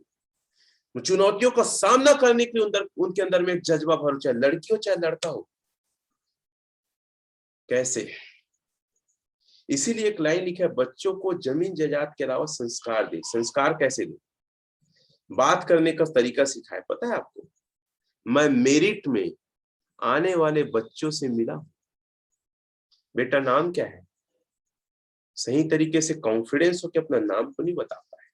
चुनौतियों का सामना करने के लिए उनके अंदर में एक जज्बा भरो, चाहे लड़की हो चाहे लड़का हो। कैसे? इसीलिए एक लाइन लिखा है, बच्चों को जमीन जायदाद के अलावा संस्कार दे। संस्कार कैसे दे? बात करने का तरीका सिखाए। पता है आपको, मैं मेरिट में आने वाले बच्चों से मिला, बेटा नाम क्या है, सही तरीके से कॉन्फिडेंस हो के अपना नाम को नहीं बता पाए।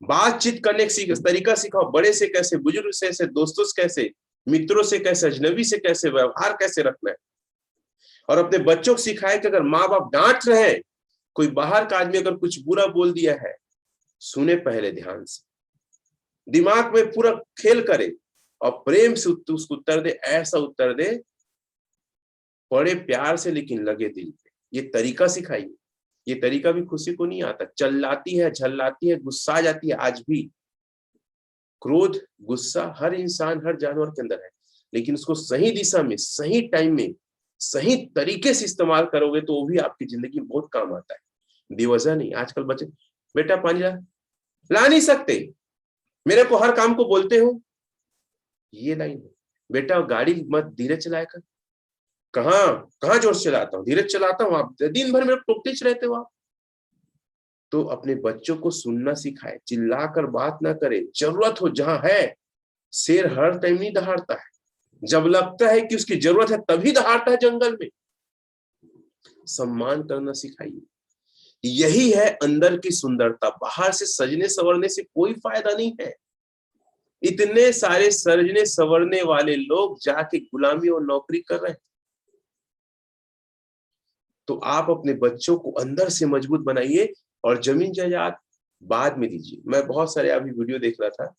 बातचीत करने का तरीका सिखाओ, बड़े से कैसे, बुजुर्ग से कैसे, दोस्तों से कैसे, मित्रों से कैसे, अजनबी से कैसे व्यवहार कैसे रखना है। और अपने बच्चों को सिखाए कि अगर माँ बाप डांट रहे हैं, कोई बाहर का आदमी अगर कुछ बुरा बोल दिया है, सुने पहले ध्यान से, दिमाग में पूरा खेल करे और प्रेम से उसको उत्तर दे। ऐसा उत्तर दे बड़े प्यार से, लेकिन लगे दिल पे। ये तरीका सिखाइए। ये तरीका भी खुशी को नहीं आता। चिल्लाती है, झल्लाती है, गुस्सा आ जाती है। आज भी क्रोध, गुस्सा हर इंसान, हर जानवर के अंदर है, लेकिन उसको सही दिशा में, सही टाइम में, सही तरीके से इस्तेमाल करोगे तो वो भी आपकी जिंदगी में बहुत काम आता है। बेवजह नहीं। आजकल बच्चे, बेटा पानी ला नहीं सकते, मेरे को हर काम को बोलते हो, ये लाइन है। बेटा गाड़ी मत धीरे चलाया कर। कहां जोर से चलाता हूँ, धीरे चलाता हूँ, आप दिन भर मेरे टोकते रहते हो आप। तो अपने बच्चों को सुनना सिखाए, चिल्लाकर बात ना करे। जरूरत हो जहां है, शेर हर टाइम नहीं दहाड़ता है, जब लगता है कि उसकी जरूरत है तभी दहाड़ता है जंगल में। सम्मान करना सिखाइए। यही है अंदर की सुंदरता। बाहर से सजने संवरने से कोई फायदा नहीं है। इतने सारे सजने संवरने वाले लोग जाके गुलामी और नौकरी कर रहे हैं। तो आप अपने बच्चों को अंदर से मजबूत बनाइए और जमीन जायदाद बाद में दीजिए। मैं बहुत सारे अभी वीडियो देख रहा था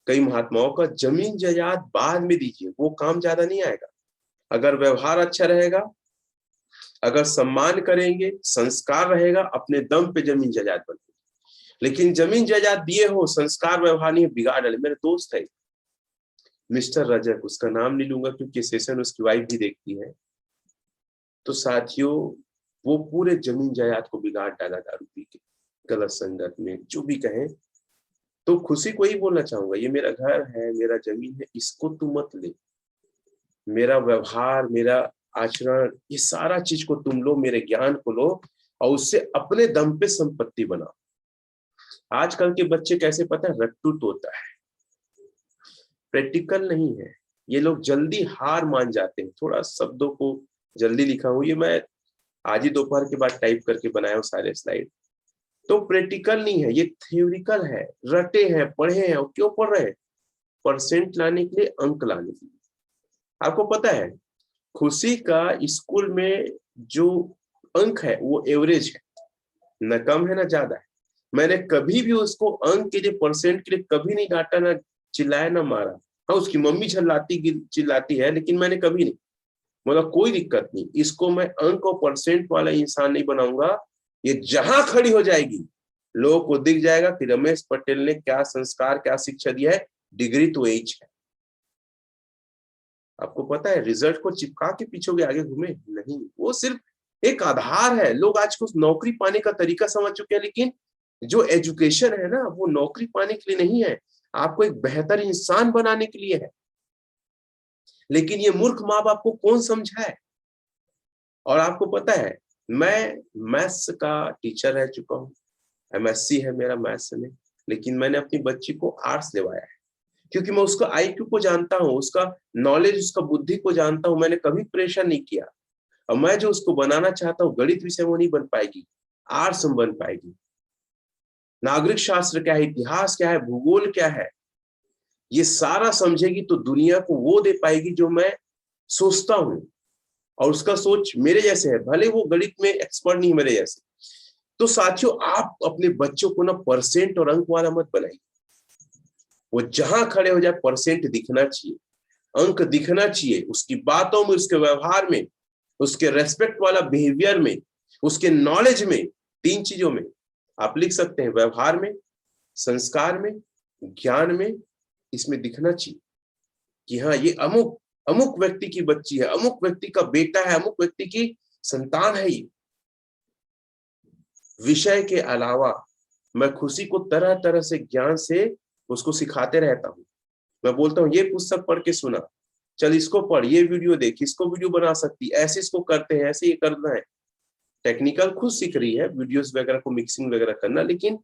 कई महात्माओं का, जमीन जायदाद बाद में दीजिए, वो काम ज्यादा नहीं आएगा। अगर व्यवहार अच्छा रहेगा, अगर सम्मान करेंगे, संस्कार रहेगा, अपने दम पे जमीन जायदाद बनेगी। लेकिन जमीन जायदाद दिए हो, संस्कार व्यवहार नहीं, बिगाड़ डाले। मेरे दोस्त है मिस्टर रजक, उसका नाम नहीं लूंगा क्योंकि सेशन उसकी वाइफ भी देखती है। तो साथियों, वो पूरे जमीन जायदाद को बिगाड़ डाला दारू पी के, गलत संगत में, जो भी कहें। तो खुशी को ही बोलना चाहूंगा, ये मेरा घर है, मेरा जमीन है, इसको तू मत ले। मेरा व्यवहार, मेरा आचरण, ये सारा चीज को तुम लो, मेरे ज्ञान को लो और उससे अपने दम पे संपत्ति बनाओ। आजकल के बच्चे कैसे, पता है, रट्टू तोता है, प्रैक्टिकल नहीं है। ये लोग जल्दी हार मान जाते हैं। थोड़ा शब्दों को जल्दी लिखा हूं, ये मैं आज ही दोपहर के बाद टाइप करके बनाया हूं सारे स्लाइड। तो प्रैक्टिकल नहीं है, ये थ्योरिकल है, रटे हैं, पढ़े हैं। और क्यों पढ़ रहे हैं? परसेंट लाने के लिए, अंक लाने के लिए। आपको पता है खुशी का स्कूल में जो अंक है वो एवरेज है, न कम है न ज्यादा है। मैंने कभी भी उसको अंक के लिए, परसेंट के लिए कभी नहीं डांटा, ना चिल्लाया, ना मारा। हाँ, उसकी मम्मी चिल्लाती है, लेकिन मैंने कभी नहीं बोला कोई दिक्कत नहीं, इसको मैं अंक और परसेंट वाला इंसान नहीं बनाऊंगा। ये जहां खड़ी हो जाएगी लोगों को दिख जाएगा कि रमेश पटेल ने क्या संस्कार, क्या शिक्षा दिया है। डिग्री तो एज है। आपको पता है रिजल्ट को चिपका के पीछे के आगे घूमे नहीं, वो सिर्फ एक आधार है। लोग आज को नौकरी पाने का तरीका समझ चुके हैं, लेकिन जो एजुकेशन है ना, वो नौकरी पाने के लिए नहीं है, आपको एक बेहतर इंसान बनाने के लिए है। लेकिन ये मूर्ख माँ बाप को कौन समझाए? और आपको पता है मैं मैथ्स का टीचर रह चुका हूँ, MSc है मेरा मैथ्स में, लेकिन मैंने अपनी बच्ची को आर्ट्स दिलवाया है क्योंकि मैं उसका IQ को जानता हूँ, उसका नॉलेज, उसका बुद्धि को जानता हूँ। मैंने कभी परेशान नहीं किया। और मैं जो उसको बनाना चाहता हूँ, गणित विषय वो नहीं बन पाएगी, आर्ट्स में बन पाएगी। नागरिक शास्त्र क्या है, इतिहास क्या है, भूगोल क्या है, ये सारा समझेगी तो दुनिया को वो दे पाएगी जो मैं सोचता हूँ। और उसका सोच मेरे जैसे है, भले वो गणित में एक्सपर्ट नहीं मेरे जैसे। तो साथियों, आप अपने बच्चों को ना परसेंट और अंक वाला मत बनाइए। वो जहां खड़े हो जाए परसेंट दिखना चाहिए, अंक दिखना चाहिए, उसकी बातों में, उसके व्यवहार में, उसके रेस्पेक्ट वाला बिहेवियर में, उसके नॉलेज में। 3 चीजों में आप लिख सकते हैं, व्यवहार में, संस्कार में, ज्ञान में। इसमें दिखना चाहिए कि हाँ, ये अमुक अमुक व्यक्ति की बच्ची है, अमुक व्यक्ति का बेटा है, अमुक व्यक्ति की संतान है। ये विषय के अलावा मैं खुशी को तरह तरह से ज्ञान से उसको सिखाते रहता हूँ। मैं बोलता हूँ ये पुस्तक पढ़ के सुना, चल इसको पढ़, ये वीडियो देख, इसको वीडियो बना सकती, ऐसे इसको करते हैं, ऐसे ये करना है। टेक्निकल खुद सीख रही है, वीडियोस वगैरह को मिक्सिंग वगैरह करना, लेकिन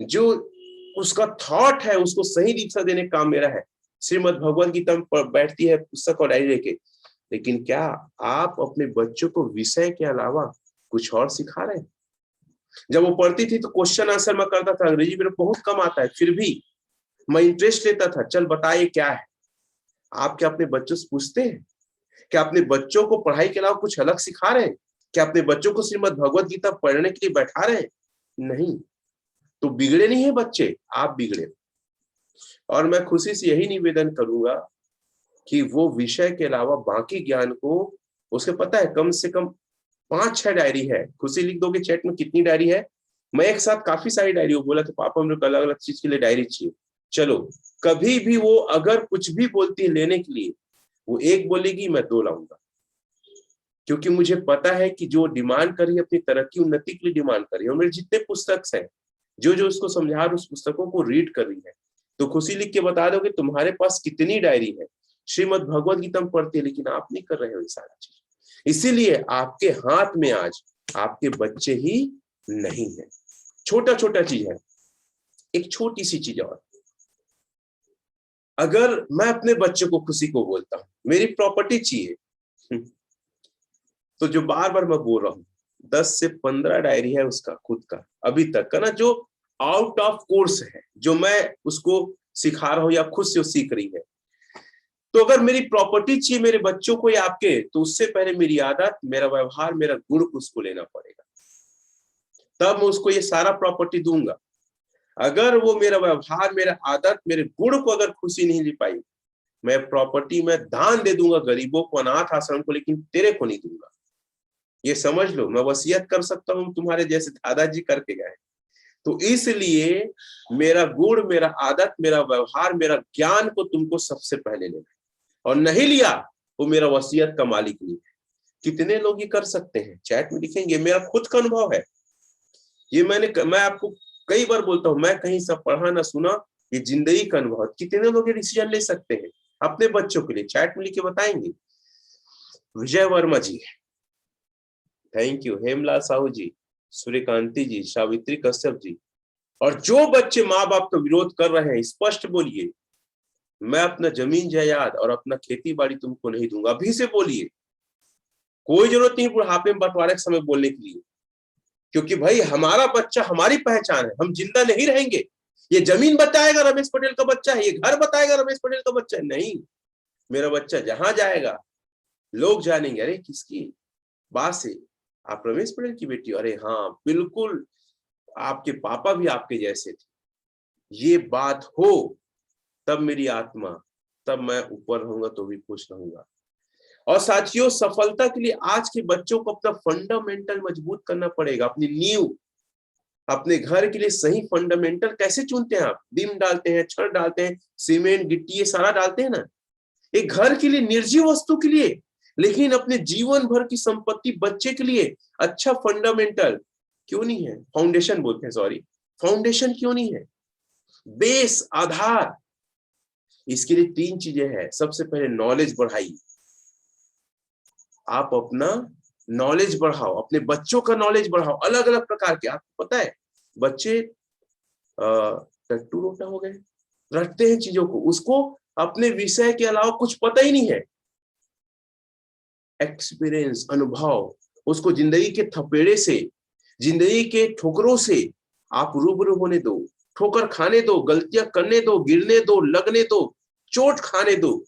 जो उसका थॉट है उसको सही दिशा देने का काम मेरा है। श्रीमद् भगवद गीता में बैठती है पुस्तक और डायरी लेके, लेकिन क्या आप अपने बच्चों को विषय के अलावा कुछ और सिखा रहे हैं? जब वो पढ़ती थी तो क्वेश्चन आंसर मैं करता था, अंग्रेजी मेरे बहुत कम आता है, फिर भी मैं इंटरेस्ट लेता था, चल बताइए क्या है। आप क्या अपने बच्चों से पूछते हैं? क्या अपने बच्चों को पढ़ाई के अलावा कुछ अलग सिखा रहे हैं? क्या अपने बच्चों को श्रीमद् भगवद गीता पढ़ने के लिए बैठा रहे हैं? नहीं। तो बिगड़े नहीं है बच्चे, आप बिगड़े। और मैं खुशी से यही निवेदन करूंगा कि वो विषय के अलावा बाकी ज्ञान को, उसके पता है कम से कम 5-6 डायरी है। खुशी लिख दोगे चैट में कितनी डायरी है? मैं एक साथ काफी सारी डायरी बोला तो पापा मेरे को अलग अलग चीज के लिए डायरी चाहिए। चलो, कभी भी वो अगर कुछ भी बोलती है लेने के लिए, वो 1 बोलेगी, मैं 2 लाऊंगा, क्योंकि मुझे पता है कि जो डिमांड कर रही है अपनी तरक्की उन्नति के लिए डिमांड कर रही है। और मेरे जितने पुस्तक हैं, जो जो उसको समझा रहा उस पुस्तकों को रीड कर रही है। तो खुशी लिख के बता दो कि तुम्हारे पास कितनी डायरी है, श्रीमद् भगवद गीता में पढ़ती है, लेकिन आप नहीं कर रहे हो ये सारा चीज। इसीलिए आपके हाथ में आज आपके बच्चे ही नहीं है। छोटा छोटा चीज है, एक छोटी सी चीज और, अगर मैं अपने बच्चे को खुशी को बोलता हूं मेरी प्रॉपर्टी चाहिए, तो जो बार बार मैं बोल रहा हूं, 10 से 15 डायरी है उसका खुद का अभी तक का ना, जो आउट ऑफ कोर्स है, जो मैं उसको सिखा रहा हूँ या खुद से वो सीख रही है। तो अगर मेरी प्रॉपर्टी चाहिए मेरे बच्चों को या आपके, तो उससे पहले मेरी आदत, मेरा व्यवहार, मेरा गुण उसको लेना पड़ेगा, तब मैं उसको ये सारा प्रॉपर्टी दूंगा। अगर वो मेरा व्यवहार, मेरा आदत, मेरे गुण को अगर खुशी नहीं ले पाई, मैं प्रॉपर्टी में दान दे दूंगा गरीबों को, अनाथ आश्रम को, लेकिन तेरे को नहीं दूंगा। ये समझ लो, मैं वसीयत कर सकता हूँ तुम्हारे जैसे दादाजी करके गए। तो इसलिए मेरा गुण, मेरा आदत, मेरा व्यवहार, मेरा ज्ञान को तुमको सबसे पहले लेना, और नहीं लिया वो मेरा वसीयत का मालिक नहीं है। कितने लोग ये कर सकते हैं? चैट में लिखेंगे। मेरा खुद का अनुभव है ये, मैं आपको कई बार बोलता हूं, मैं कहीं सब पढ़ा ना सुना, ये जिंदगी का अनुभव। कितने लोग ये डिसीजन ले सकते हैं अपने बच्चों के लिए? चैट में लिख के बताएंगे। विजय वर्मा जी, थैंक यू। हेमला साहू जी, सूर्यकांति जी, सावित्री कश्यप जी। और जो बच्चे माँ बाप का विरोध कर रहे हैं, स्पष्ट बोलिए, मैं अपना जमीन जायदाद और अपना खेती बाड़ी तुमको नहीं दूंगा। अभी से बोलिए, कोई जरूरत नहीं बुढ़ापे में बंटवारे के समय बोलने के लिए, क्योंकि भाई हमारा बच्चा हमारी पहचान है, हम जिंदा नहीं रहेंगे। ये जमीन बताएगा रमेश पटेल का बच्चा है, ये घर बताएगा रमेश पटेल का बच्चा है, नहीं। मेरा बच्चा जहां जाएगा लोग जानेंगे, अरे किसकी बात से आप रमेश पटेल की बेटी, अरे हाँ बिल्कुल, आपके पापा भी आपके जैसे थे। ये बात हो तब मेरी आत्मा, तब मैं ऊपर रहूंगा तो भी खुश रहूंगा। और साथियों, सफलता के लिए आज के बच्चों को अपना फंडामेंटल मजबूत करना पड़ेगा, अपनी नींव। अपने घर के लिए सही फंडामेंटल कैसे चुनते हैं आप? बीम डालते हैं, छड़ डालते हैं, सीमेंट गिट्टी ये सारा डालते हैं ना, एक घर के लिए, निर्जीव वस्तु के लिए। लेकिन अपने जीवन भर की संपत्ति बच्चे के लिए अच्छा फंडामेंटल क्यों नहीं है? फाउंडेशन बोलते हैं, सॉरी, फाउंडेशन क्यों नहीं है? बेस, आधार। इसके लिए 3 चीजें हैं। सबसे पहले नॉलेज बढ़ाइए, आप अपना नॉलेज बढ़ाओ, अपने बच्चों का नॉलेज बढ़ाओ, अलग अलग प्रकार के। आपको पता है बच्चे टट्टू रोटा हो गए, रटते हैं चीजों को, उसको अपने विषय के अलावा कुछ पता ही नहीं है। एक्सपीरियंस, अनुभव, उसको जिंदगी के थपेड़े से, जिंदगी के ठोकरों से आप रूबरू होने दो, ठोकर खाने दो, गलतियां करने दो, गिरने दो, लगने दो, चोट खाने दो।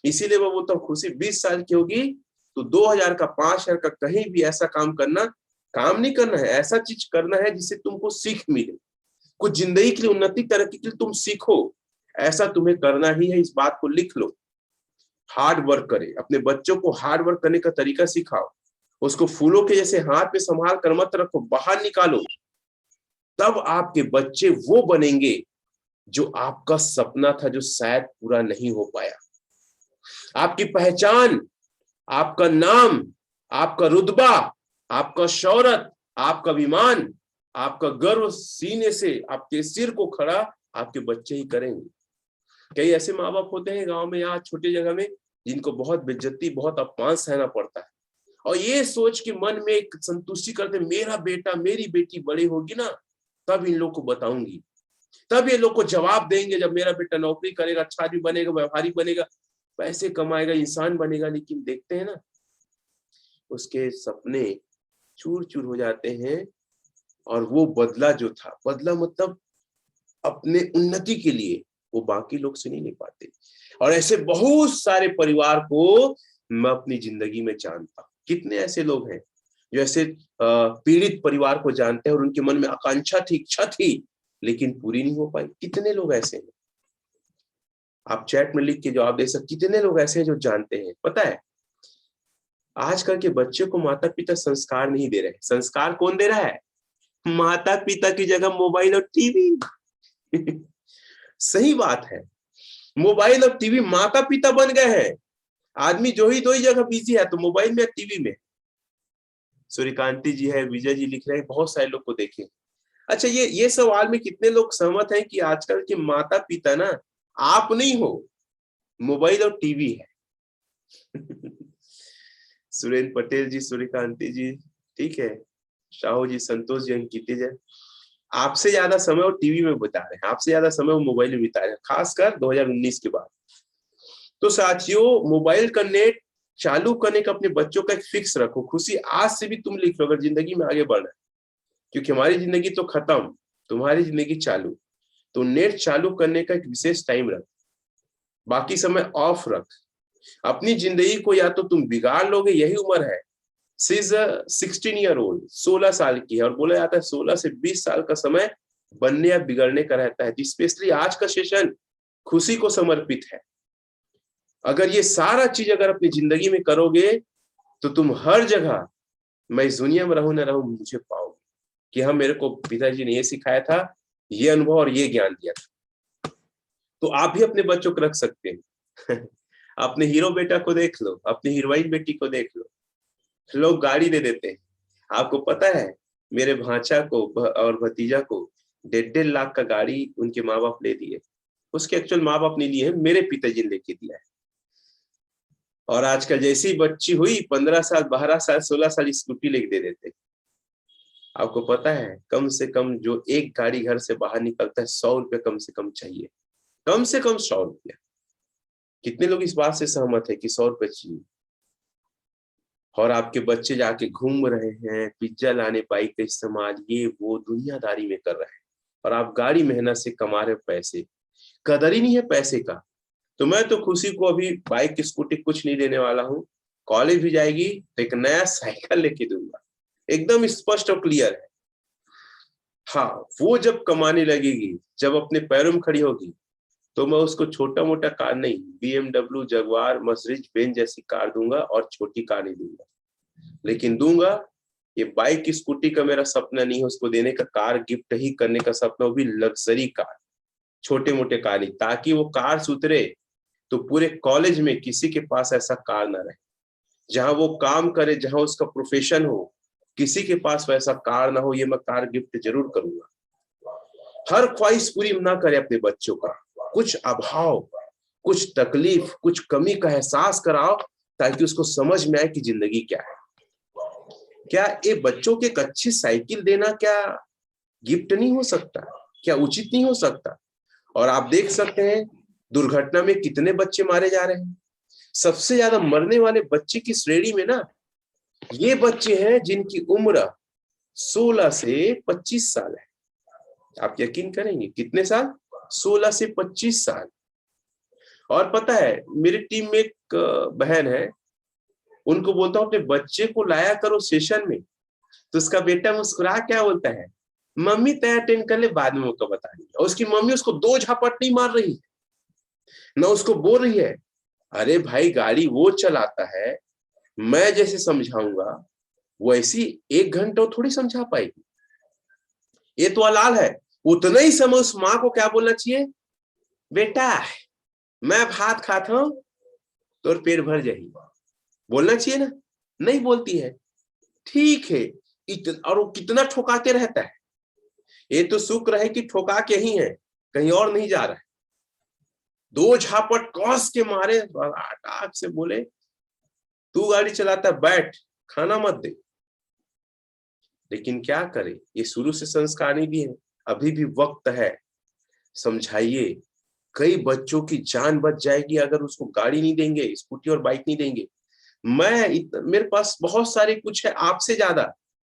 इसीलिए मैं बोलता हूँ, खुशी 20 साल की होगी तो 2000 का, 5000 का कहीं भी ऐसा काम नहीं करना है, ऐसा चीज करना है जिससे तुमको सीख मिले, कुछ जिंदगी के लिए, उन्नति तरक्की के लिए तुम सीखो। ऐसा तुम्हें करना ही है, इस बात को लिख लो। हार्ड वर्क करे, अपने बच्चों को हार्ड वर्क करने का तरीका सिखाओ, उसको फूलों के जैसे हाथ में संभाल कर मत रखो, बाहर निकालो। तब आपके बच्चे वो बनेंगे जो आपका सपना था, जो शायद पूरा नहीं हो पाया। आपकी पहचान, आपका नाम, आपका रुतबा, आपका शौहरत, आपका विमान, आपका गर्व सीने से आपके सिर को खड़ा आपके बच्चे ही करेंगे। कई ऐसे माँ बाप होते हैं गांव में या छोटी जगह में, जिनको बहुत बेइज्जती, बहुत अपमान सहना पड़ता है, और ये सोच के मन में एक संतुष्टि करते, मेरा बेटा मेरी बेटी बड़ी होगी ना, तब इन लोग को बताऊंगी, तब ये लोग को जवाब देंगे, जब मेरा बेटा नौकरी करेगा, अच्छा आदमी बनेगा, व्यवहारिक बनेगा, पैसे कमाएगा, इंसान बनेगा। लेकिन देखते हैं ना, उसके सपने चूर चूर हो जाते हैं। और वो बदला जो था, बदला मतलब अपने उन्नति के लिए, वो बाकी लोग सुन ही नहीं पाते। और ऐसे बहुत सारे परिवार को मैं अपनी जिंदगी में जानता हूं। कितने ऐसे लोग हैं जो ऐसे पीड़ित परिवार को जानते हैं, और उनके मन में आकांक्षा थी, इच्छा थी, लेकिन पूरी नहीं हो पाई। कितने लोग ऐसे हैं? आप चैट में लिख के जवाब दे सकते, कितने लोग ऐसे हैं जो जानते हैं? पता है, आजकल के बच्चे को माता पिता संस्कार नहीं दे रहे। संस्कार कौन दे रहा है? माता पिता की जगह मोबाइल और टीवी। सही बात है, मोबाइल और टीवी माता पिता बन गए हैं। आदमी जो ही दो ही जगह बिजी है, तो मोबाइल में, टीवी में। सूर्यकांति जी है, विजय जी लिख रहे हैं, बहुत सारे लोग को देखे। अच्छा, ये सवाल में कितने लोग सहमत हैं कि आजकल के माता पिता ना आप नहीं हो, मोबाइल और टीवी है? सुरेंद्र पटेल जी, सूर्यकांति जी, ठीक है, शाहू जी, संतोष जी, अंकित जी, आपसे ज्यादा समय वो टीवी में बिता रहे हैं, आपसे ज्यादा समय वो मोबाइल में बिता रहे हैं, खासकर 2019 के बाद। तो साथियों, मोबाइल का नेट चालू करने का अपने बच्चों का एक फिक्स रखो। खुशी आज से भी तुम लिख लो अगर जिंदगी में आगे बढ़ना है, क्योंकि हमारी जिंदगी तो खत्म, तुम्हारी जिंदगी चालू। तो नेट चालू करने का एक विशेष टाइम रख, बाकी समय ऑफ रख। अपनी जिंदगी को या तो तुम बिगाड़ लोगे, यही उम्र है। शी इज 16 ईयर ओल्ड, 16 साल की है, और बोला जाता है 16 से 20 साल का समय बनने या बिगड़ने का रहता है। स्पेशली आज का सेशन खुशी को समर्पित है। अगर ये सारा चीज अगर अपनी जिंदगी में करोगे तो तुम हर जगह, मैं इस दुनिया में रहूं ना रहूं, मुझे पाओगे कि हाँ, मेरे को पिताजी ने ये सिखाया था, ये अनुभव और ये ज्ञान दिया था। तो आप भी अपने बच्चों को रख सकते हैं। अपने हीरो बेटा को देख लो, अपनी हीरोइन बेटी को देख लो, लोग गाड़ी दे देते हैं। आपको पता है मेरे भांचा को और भतीजा को 1.5 लाख का गाड़ी उनके माँ बाप ले दिए। उसके एक्चुअल माँ बाप ने लिए है, मेरे पिताजी ने लेके दिया है। और आजकल जैसी बच्ची हुई 15 साल, 12 साल, 16 साल, स्कूटी लेके दे देते। आपको पता है कम से कम जो एक गाड़ी घर से बाहर निकलता है 100 रुपये कम से कम चाहिए, कम से कम 100 रुपया। कितने लोग इस बात से सहमत है कि 100 रुपये चाहिए? और आपके बच्चे जाके घूम रहे हैं, पिज्जा लाने, बाइक का इस्तेमाल, ये वो दुनियादारी में कर रहे हैं, और आप गाड़ी मेहनत से कमा रहे पैसे, कदर ही नहीं है पैसे का। तो मैं तो खुशी को अभी बाइक स्कूटी कुछ नहीं देने वाला हूँ। कॉलेज भी जाएगी तो एक नया साइकिल लेके दूंगा, एकदम स्पष्ट और क्लियर है। हाँ, वो जब कमाने लगेगी, जब अपने पैरों में खड़ी होगी, तो मैं उसको छोटा मोटा कार नहीं, BMW, जगुआर, मर्सिडीज बेंज जैसी कार दूंगा, और छोटी कार नहीं दूंगा। लेकिन दूंगा, ये बाइक स्कूटी का मेरा सपना नहीं है उसको देने का, कार गिफ्ट ही करने का सपना, वो भी लग्जरी कार, छोटे मोटे कार नहीं, ताकि वो कार से उतरे तो पूरे कॉलेज में किसी के पास ऐसा कार ना रहे। जहां वो काम करे, जहां उसका प्रोफेशन हो, किसी के पास वैसा कार ना हो। ये मैं कार गिफ्ट जरूर करूंगा। हर ख्वाहिश पूरी ना करे अपने बच्चों का, कुछ अभाव, कुछ तकलीफ, कुछ कमी का एहसास कराओ, ताकि उसको समझ में आए कि जिंदगी क्या है। क्या ये बच्चों को एक अच्छी साइकिल देना क्या गिफ्ट नहीं हो सकता? क्या उचित नहीं हो सकता? और आप देख सकते हैं दुर्घटना में कितने बच्चे मारे जा रहे हैं। सबसे ज्यादा मरने वाले बच्चे की श्रेणी में ना ये बच्चे हैं जिनकी उम्र 16 से 25 साल है। आप यकीन करेंगे कितने साल? 16 से 25 साल। और पता है मेरी टीम में एक बहन है, उनको बोलता हूं अपने बच्चे को लाया करो सेशन में, तो उसका बेटा मुस्कुरा क्या बोलता है, मम्मी तय अटेंड कर ले, बाद में मौका बता दी। और उसकी मम्मी उसको 2 झापट नहीं मार रही है, ना उसको बोल रही है अरे भाई गाड़ी वो चलाता है, मैं जैसे समझाऊंगा वैसी 1 घंटा थोड़ी समझा पाएगी। ये तो हलाल है। उतना ही समय उस माँ को क्या बोलना चाहिए, बेटा मैं भात खाता हूं तो पेट भर जाएगी, बोलना चाहिए ना? नहीं बोलती है। ठीक है, और वो कितना ठोकाते रहता है। ये तो शुक्र है कि ठोका के ही है, कहीं और नहीं जा रहा है। 2 झापट कस के मारे, आग से बोले तू गाड़ी चलाता बैठ, खाना मत दे। लेकिन क्या करे, ये शुरू से संस्कारी भी है। अभी भी वक्त है, समझाइए। कई बच्चों की जान बच जाएगी अगर उसको गाड़ी नहीं देंगे, स्कूटी और बाइक नहीं देंगे। मेरे पास बहुत सारे कुछ है आपसे ज्यादा,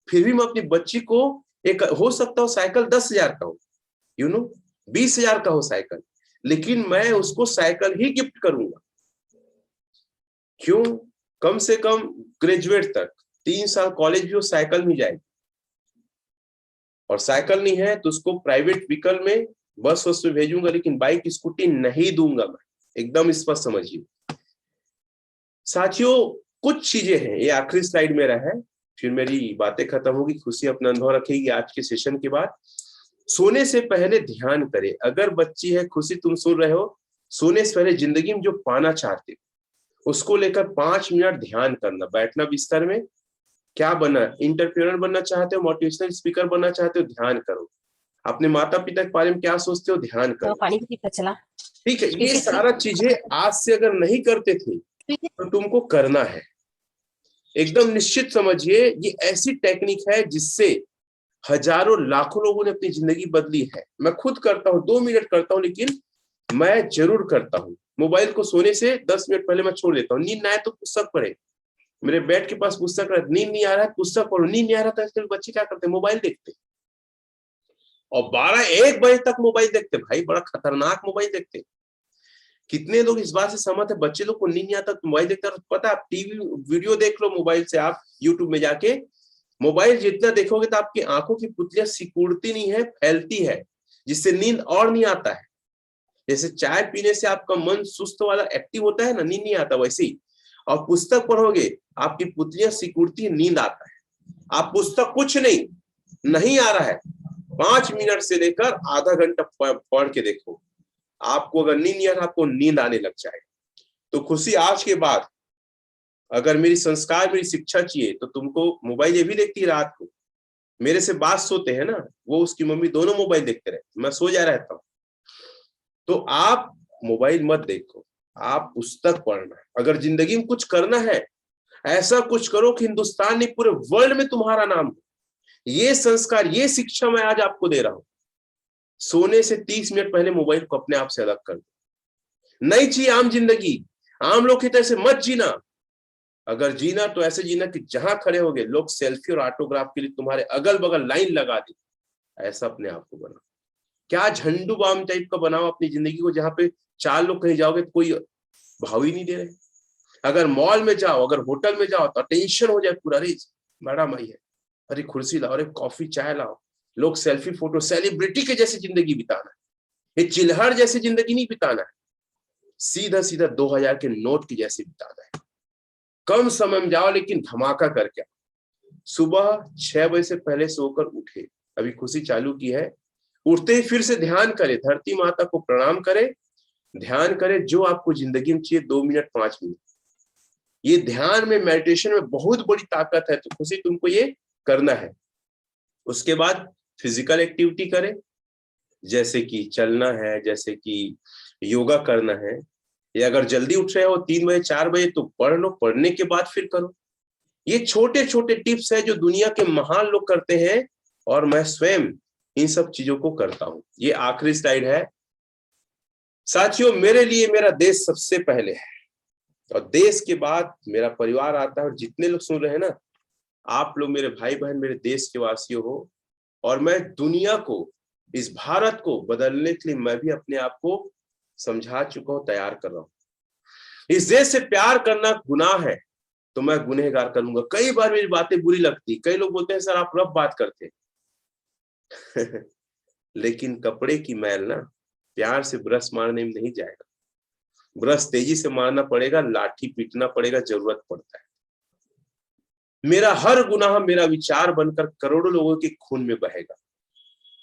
फिर भी मैं अपनी बच्ची को एक, हो सकता हो साइकिल 10,000 का हो, 20,000 का हो साइकिल, लेकिन मैं उसको साइकिल ही गिफ्ट करूंगा। क्यों? कम से कम ग्रेजुएट तक 3 साल कॉलेज भी वो साइकिल में जाएगी, और साइकिल नहीं है तो उसको प्राइवेट व्हीकल में, बस में भेजूंगा, लेकिन बाइक स्कूटी नहीं दूंगा मैं, एकदम स्पष्ट समझिए। साथियों कुछ चीजें हैं, ये आखिरी स्लाइड मेरा है, फिर मेरी बातें खत्म होगी, खुशी अपना अनुभव रखेगी आज के सेशन के बाद। सोने से पहले ध्यान करें। अगर बच्ची है खुशी, तुम सुन रहे हो, सोने से पहले जिंदगी में जो पाना चाहते हो उसको लेकर 5 मिनट ध्यान करना। बैठना बिस्तर में, क्या बनना, इंटरप्रेन्योर बनना चाहते हो, मोटिवेशनल स्पीकर बनना चाहते हो, ध्यान करो। अपने माता पिता के बारे में क्या सोचते हो, ध्यान करो। पानी भी चला। ठीक है, ये सारा चीजें आज से अगर नहीं करते थे तो तुमको करना है। एकदम निश्चित समझिए, ये ऐसी टेक्निक है जिससे हजारों लाखों लोगों ने अपनी जिंदगी बदली है। मैं खुद करता हूँ, 2 मिनट करता हूँ, लेकिन मैं जरूर करता हूँ। मोबाइल को सोने से 10 मिनट पहले मैं छोड़ देता हूँ। नींद ना आए तो पुस्तक पढ़े, मेरे बेड के पास पुस्तक रहे, नींद नहीं आ रहा है पुस्तक पढ़ो, नींद नहीं आ रहा था इसलिए बच्चे क्या करते हैं, मोबाइल देखते और 12-1 बजे तक मोबाइल देखते। भाई बड़ा खतरनाक मोबाइल देखते। कितने लोग इस बात से सहमत है, बच्चे लोग को नींद नहीं आता तो मोबाइल देखता है। पता है, आप टीवी वीडियो देख लो मोबाइल से, आप यूट्यूब में जाके, मोबाइल जितना देखोगे तो आपकी आंखों की पुतलियां सिकुड़ती नहीं है, फैलती है, जिससे नींद और नहीं आता है। जैसे चाय पीने से आपका मन सुस्त वाला एक्टिव होता है ना, नींद नहीं आता, वैसे ही। और पुस्तक पढ़ोगे आपकी पुतलियां सिकुड़ती है, नींद आता है। आप पुस्तक कुछ नहीं आ रहा है, 5 मिनट से लेकर आधा घंटा पढ़ के देखो, आपको अगर नींद नहीं आ रहा, आपको नींद आने लग जाए। तो खुशी, आज के बाद अगर मेरी संस्कार, मेरी शिक्षा चाहिए तो तुमको मोबाइल ये भी देखती है रात को, मेरे से बात सोते हैं ना, वो उसकी मम्मी दोनों मोबाइल देखते रहते, मैं सो जा रहता हूँ। तो आप मोबाइल मत देखो, आप पुस्तक पढ़ना। अगर जिंदगी में कुछ करना है, ऐसा कुछ करो कि हिंदुस्तान नहीं पूरे वर्ल्ड में तुम्हारा नाम हो। ये संस्कार, ये शिक्षा मैं आज आपको दे रहा हूं। सोने से 30 मिनट पहले मोबाइल को अपने आप से अलग कर दो। नहीं चाहिए आम जिंदगी, आम लोग की तरह से मत जीना। अगर जीना तो ऐसे जीना कि जहां खड़े होगे लोग सेल्फी और ऑटोग्राफ के लिए तुम्हारे अगल बगल लाइन लगा दे। ऐसा अपने आप को बनाओ। क्या झंडू बाम टाइप का बनाओ अपनी जिंदगी को, जहां पे 4 लोग कहीं जाओगे तो कोई भाव ही नहीं दे रहे। अगर मॉल में जाओ, अगर होटल में जाओ तो टेंशन हो जाए पूरा, अरे मैडम आई है, अरे कुर्सी लाओ, अरे कॉफी चाय लाओ। लोग सेल्फी फोटो, सेलिब्रिटी के जैसे जिंदगी बिताना है, ये चिल्हर जैसी जिंदगी नहीं बिताना है, सीधा सीधा 2000 के नोट की जैसे बिताना है। कम समय में जाओ लेकिन धमाका करके। सुबह 6 बजे से पहले सोकर उठे, अभी खुशी चालू की है, उठते ही फिर से ध्यान करे, धरती माता को प्रणाम करे, ध्यान करे जो आपको जिंदगी में चाहिए, 2 मिनट 5 मिनट। ये ध्यान में, मेडिटेशन में बहुत बड़ी ताकत है, तो खुशी तुमको ये करना है। उसके बाद फिजिकल एक्टिविटी करें, जैसे कि चलना है, जैसे कि योगा करना है, या अगर जल्दी उठ रहे हो 3 बजे 4 बजे तो पढ़ लो, पढ़ने के बाद फिर करो। ये छोटे छोटे टिप्स है जो दुनिया के महान लोग करते हैं, और मैं स्वयं इन सब चीजों को करता हूं। ये आखिरी स्लाइड है साथियों। मेरे लिए मेरा देश सबसे पहले है, और देश के बाद मेरा परिवार आता है। और जितने लोग सुन रहे हैं ना, आप लोग मेरे भाई बहन, मेरे देश के वासियों हो, और मैं दुनिया को, इस भारत को बदलने के लिए मैं भी अपने आप को समझा चुका हूं, तैयार कर रहा हूं। इस देश से प्यार करना गुनाह है तो मैं गुनहगार करूंगा। कई बार मेरी बातें बुरी लगती, कई लोग बोलते हैं सर आप रफ बात करते लेकिन कपड़े की मैल ना प्यार से ब्रश मारने में नहीं जाएगा। ब्रश तेजी से मारना पड़ेगा, लाठी पीटना पड़ेगा, जरूरत पड़ता है। मेरा हर गुनाह मेरा विचार बनकर करोड़ों लोगों के खून में बहेगा।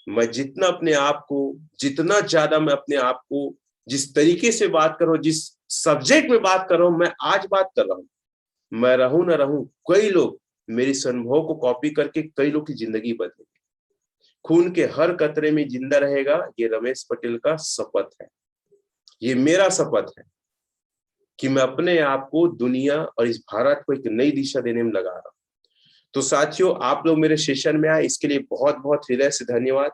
मैं जितना अपने आप को, जितना ज्यादा मैं अपने आप को, जिस तरीके से बात कर रहा हूं, जिस सब्जेक्ट में बात कर रहा हूं, मैं आज बात कर रहा हूं, मैं रहूं ना रहूं, कई लोग मेरी अनुभव को कॉपी करके कई लोग की जिंदगी बदलेगी। खून के हर कतरे में जिंदा रहेगा, ये रमेश पटेल का शपथ है, ये मेरा शपथ है कि मैं अपने आप को, दुनिया और इस भारत को एक नई दिशा देने में लगा रहा हूं। तो साथियों, आप लोग मेरे सेशन में आए, इसके लिए बहुत बहुत हृदय से धन्यवाद।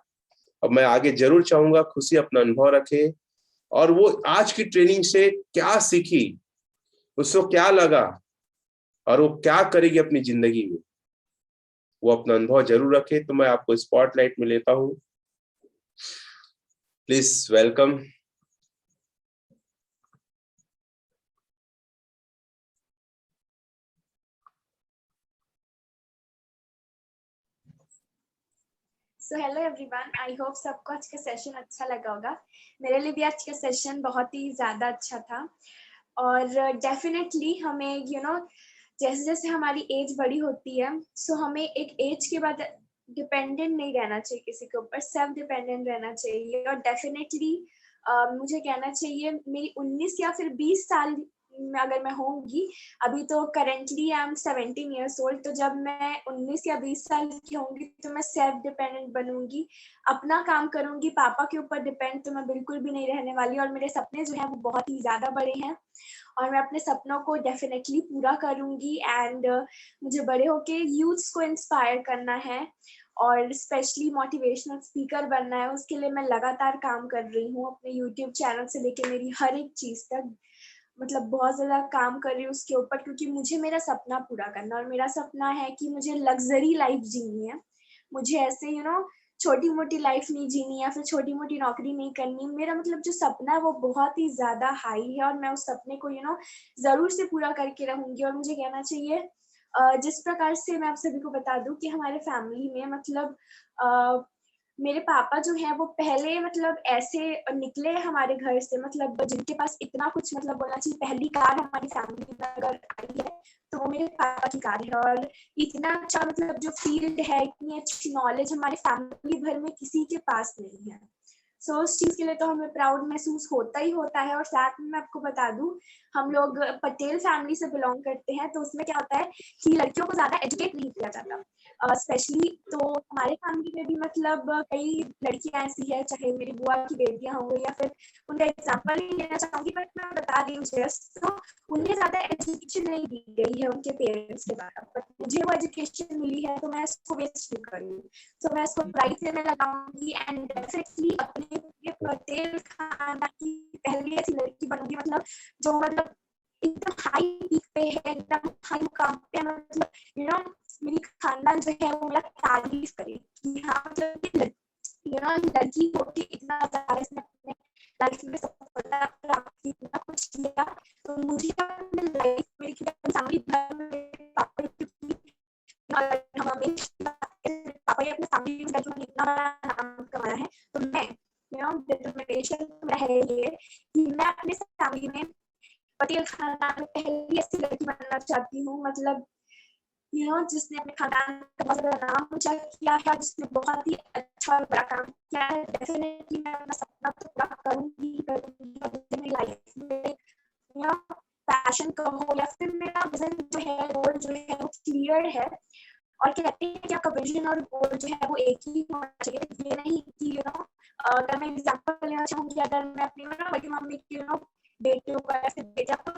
अब मैं आगे जरूर चाहूंगा खुशी अपना अनुभव रखे, और वो आज की ट्रेनिंग से क्या सीखी, उसको क्या लगा, और वो क्या करेगी अपनी जिंदगी में, वो अपना अनुभव जरूर रखे। तो मैं आपको स्पॉटलाइट में लेता हूं, please welcome. So hello everyone, I hope सबको आज का सेशन अच्छा लगा होगा। मेरे लिए भी आज का सेशन बहुत ही ज़्यादा अच्छा था। और डेफिनेटली हमें जैसे जैसे हमारी एज बड़ी होती है, सो हमें एक एज के बाद डिपेंडेंट नहीं रहना चाहिए किसी के ऊपर, सेल्फ डिपेंडेंट रहना चाहिए। और डेफिनेटली मुझे कहना चाहिए मेरी 19 या फिर 20 साल में अगर मैं होंगी, अभी तो currently I am 17 years old, तो जब मैं 19 या 20 साल की होंगी तो मैं सेल्फ डिपेंडेंट बनूंगी, अपना काम करूंगी। पापा के ऊपर डिपेंड तो मैं बिल्कुल भी नहीं रहने वाली। और मेरे सपने जो हैं वो बहुत ही ज़्यादा बड़े हैं, और मैं अपने सपनों को डेफिनेटली पूरा करूंगी। एंड मुझे बड़े होके यूथ्स को इंस्पायर करना है, और स्पेशली मोटिवेशनल स्पीकर बनना है, उसके लिए मैं लगातार काम कर रही हूँ। अपने यूट्यूब चैनल से लेके मेरी हर एक चीज़ तक मतलब बहुत ज़्यादा काम कर रही हूँ उसके ऊपर, क्योंकि मुझे मेरा सपना पूरा करना, और मेरा सपना है कि मुझे लग्ज़री लाइफ़ जीनी है। मुझे ऐसे छोटी-मोटी लाइफ़ नहीं जीनी या फिर छोटी-मोटी नौकरी नहीं करनी। मेरा मतलब जो सपना है वो बहुत ही ज़्यादा हाई है, और मैं उस सपने को ज़रूर से पूरा करके रहूँगी। और मुझे कहना चाहिए जिस प्रकार से मैं आप सभी को बता दूँ कि हमारे फैमिली में मतलब अ, मेरे पापा जो हैं वो पहले मतलब ऐसे निकले हमारे घर से, मतलब जिनके पास इतना कुछ मतलब बोलना चाहिए, पहली कार हमारी फैमिली में अगर आई है तो वो मेरे पापा की कार है। और इतना अच्छा मतलब जो फील्ड है, इतनी अच्छी नॉलेज हमारे फैमिली भर में किसी के पास नहीं है। सो उस चीज़ के लिए तो हमें प्राउड महसूस होता ही होता है। और साथ में मैं आपको बता दूँ, हम लोग पटेल फैमिली से बिलॉन्ग करते हैं, तो उसमें क्या होता है कि लड़कियों को ज़्यादा एजुकेट नहीं किया जाता। स्पेशली तो हमारे फैमिली में भी मतलब कई लड़कियाँ ऐसी हैं, चाहे मेरी बुआ की बेटियाँ हों या फिर उनका एग्ज़ाम्पल नहीं लेना चाहूँगी, बट मैं बता रही हूँ जस्ट। तो उन्हें ज़्यादा एजुकेशन नहीं दी गई है उनके पेरेंट्स के द्वारा, बट मुझे वो एजुकेशन मिली है, तो मैं इसको वेस्ट नहीं करूँगी। तो मैं इसको राइट वे में लगाऊँगी एंड डेफिनिटली अपने ये पटेल खानदान की पहली ऐसी लड़की बनूँगी, मतलब जो मतलब एकदम हाई पीक पे है, एकदम हाई मुकाम पे है, मतलब मेरी खानदान जो है वो मेरा तारीफ करे कि हाँ मतलब लड़की होके इतना ज़्यादा इसने अपने लाइफ में सफलता प्राप्त की, इतना कुछ किया। तो मुझे अपने लाइफ में फैमिली भर में पापा की हम हमेशा पापा ने अपने फैमिली में जब इतना बड़ा नाम कमाया है, तो मैं डिटर्मिनेशन मेरा है ये कि मैं अपने फैमिली में पटेल खानदान में पहली ऐसी लड़की बनना चाहती हूँ, मतलब जिसने अपने खानदान का बहुत ज़्यादा नाम ऊँचा किया है, जिसने बहुत ही अच्छा और बड़ा काम किया है। डेफिनिटली मैं अपना सपना तो पूरा करूँगी ही करूँगी, और मुझे मेरी लाइफ में पैशन कहो या फिर मेरा विज़न जो है, गोल जो है वो क्लियर है। और कहते हैं कि आपका विज़न और गोल जो है वो एक ही होना चाहिए। ये नहीं कि अगर मैं एग्ज़ाम्पल लेना चाहूँगी, अगर मैं अपनी बड़ी मम्मी की बेटियों का या फिर बेटा को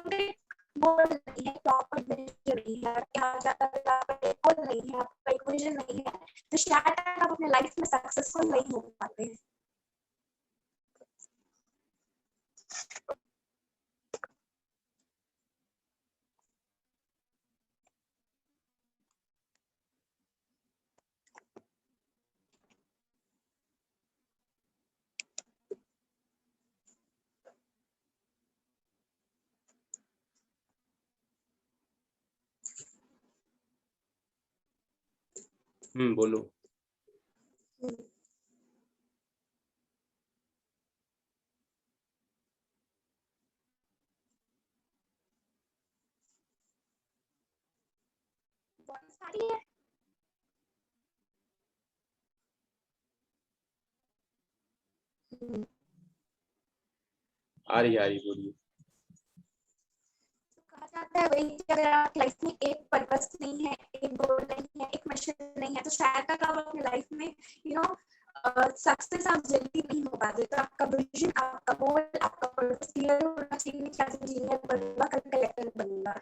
गोल नहीं है, प्रॉपर विज़न नहीं है, कहा जाता है आपका एक गोल नहीं है, आपका एक विज़न नहीं है, तो शायद आप अपने लाइफ में सक्सेसफुल नहीं हो पाते हैं। बोलो। बहुत सारी है। आ रही बोलिए। कहा जाता है वही कि अगर आप लाइफ में एक पर्पस नहीं है, एक गोल नहीं है, एक मिशन नहीं है, तो शायद तक आप अपनी लाइफ में सक्सेस आप जल्दी नहीं हो पाते। तो आपका विजन, आपका गोल, आपका पर्पस क्लियर होना चाहिए कि आज इंजीनियर बनूंगा, कल कलेक्टर बनूंगा।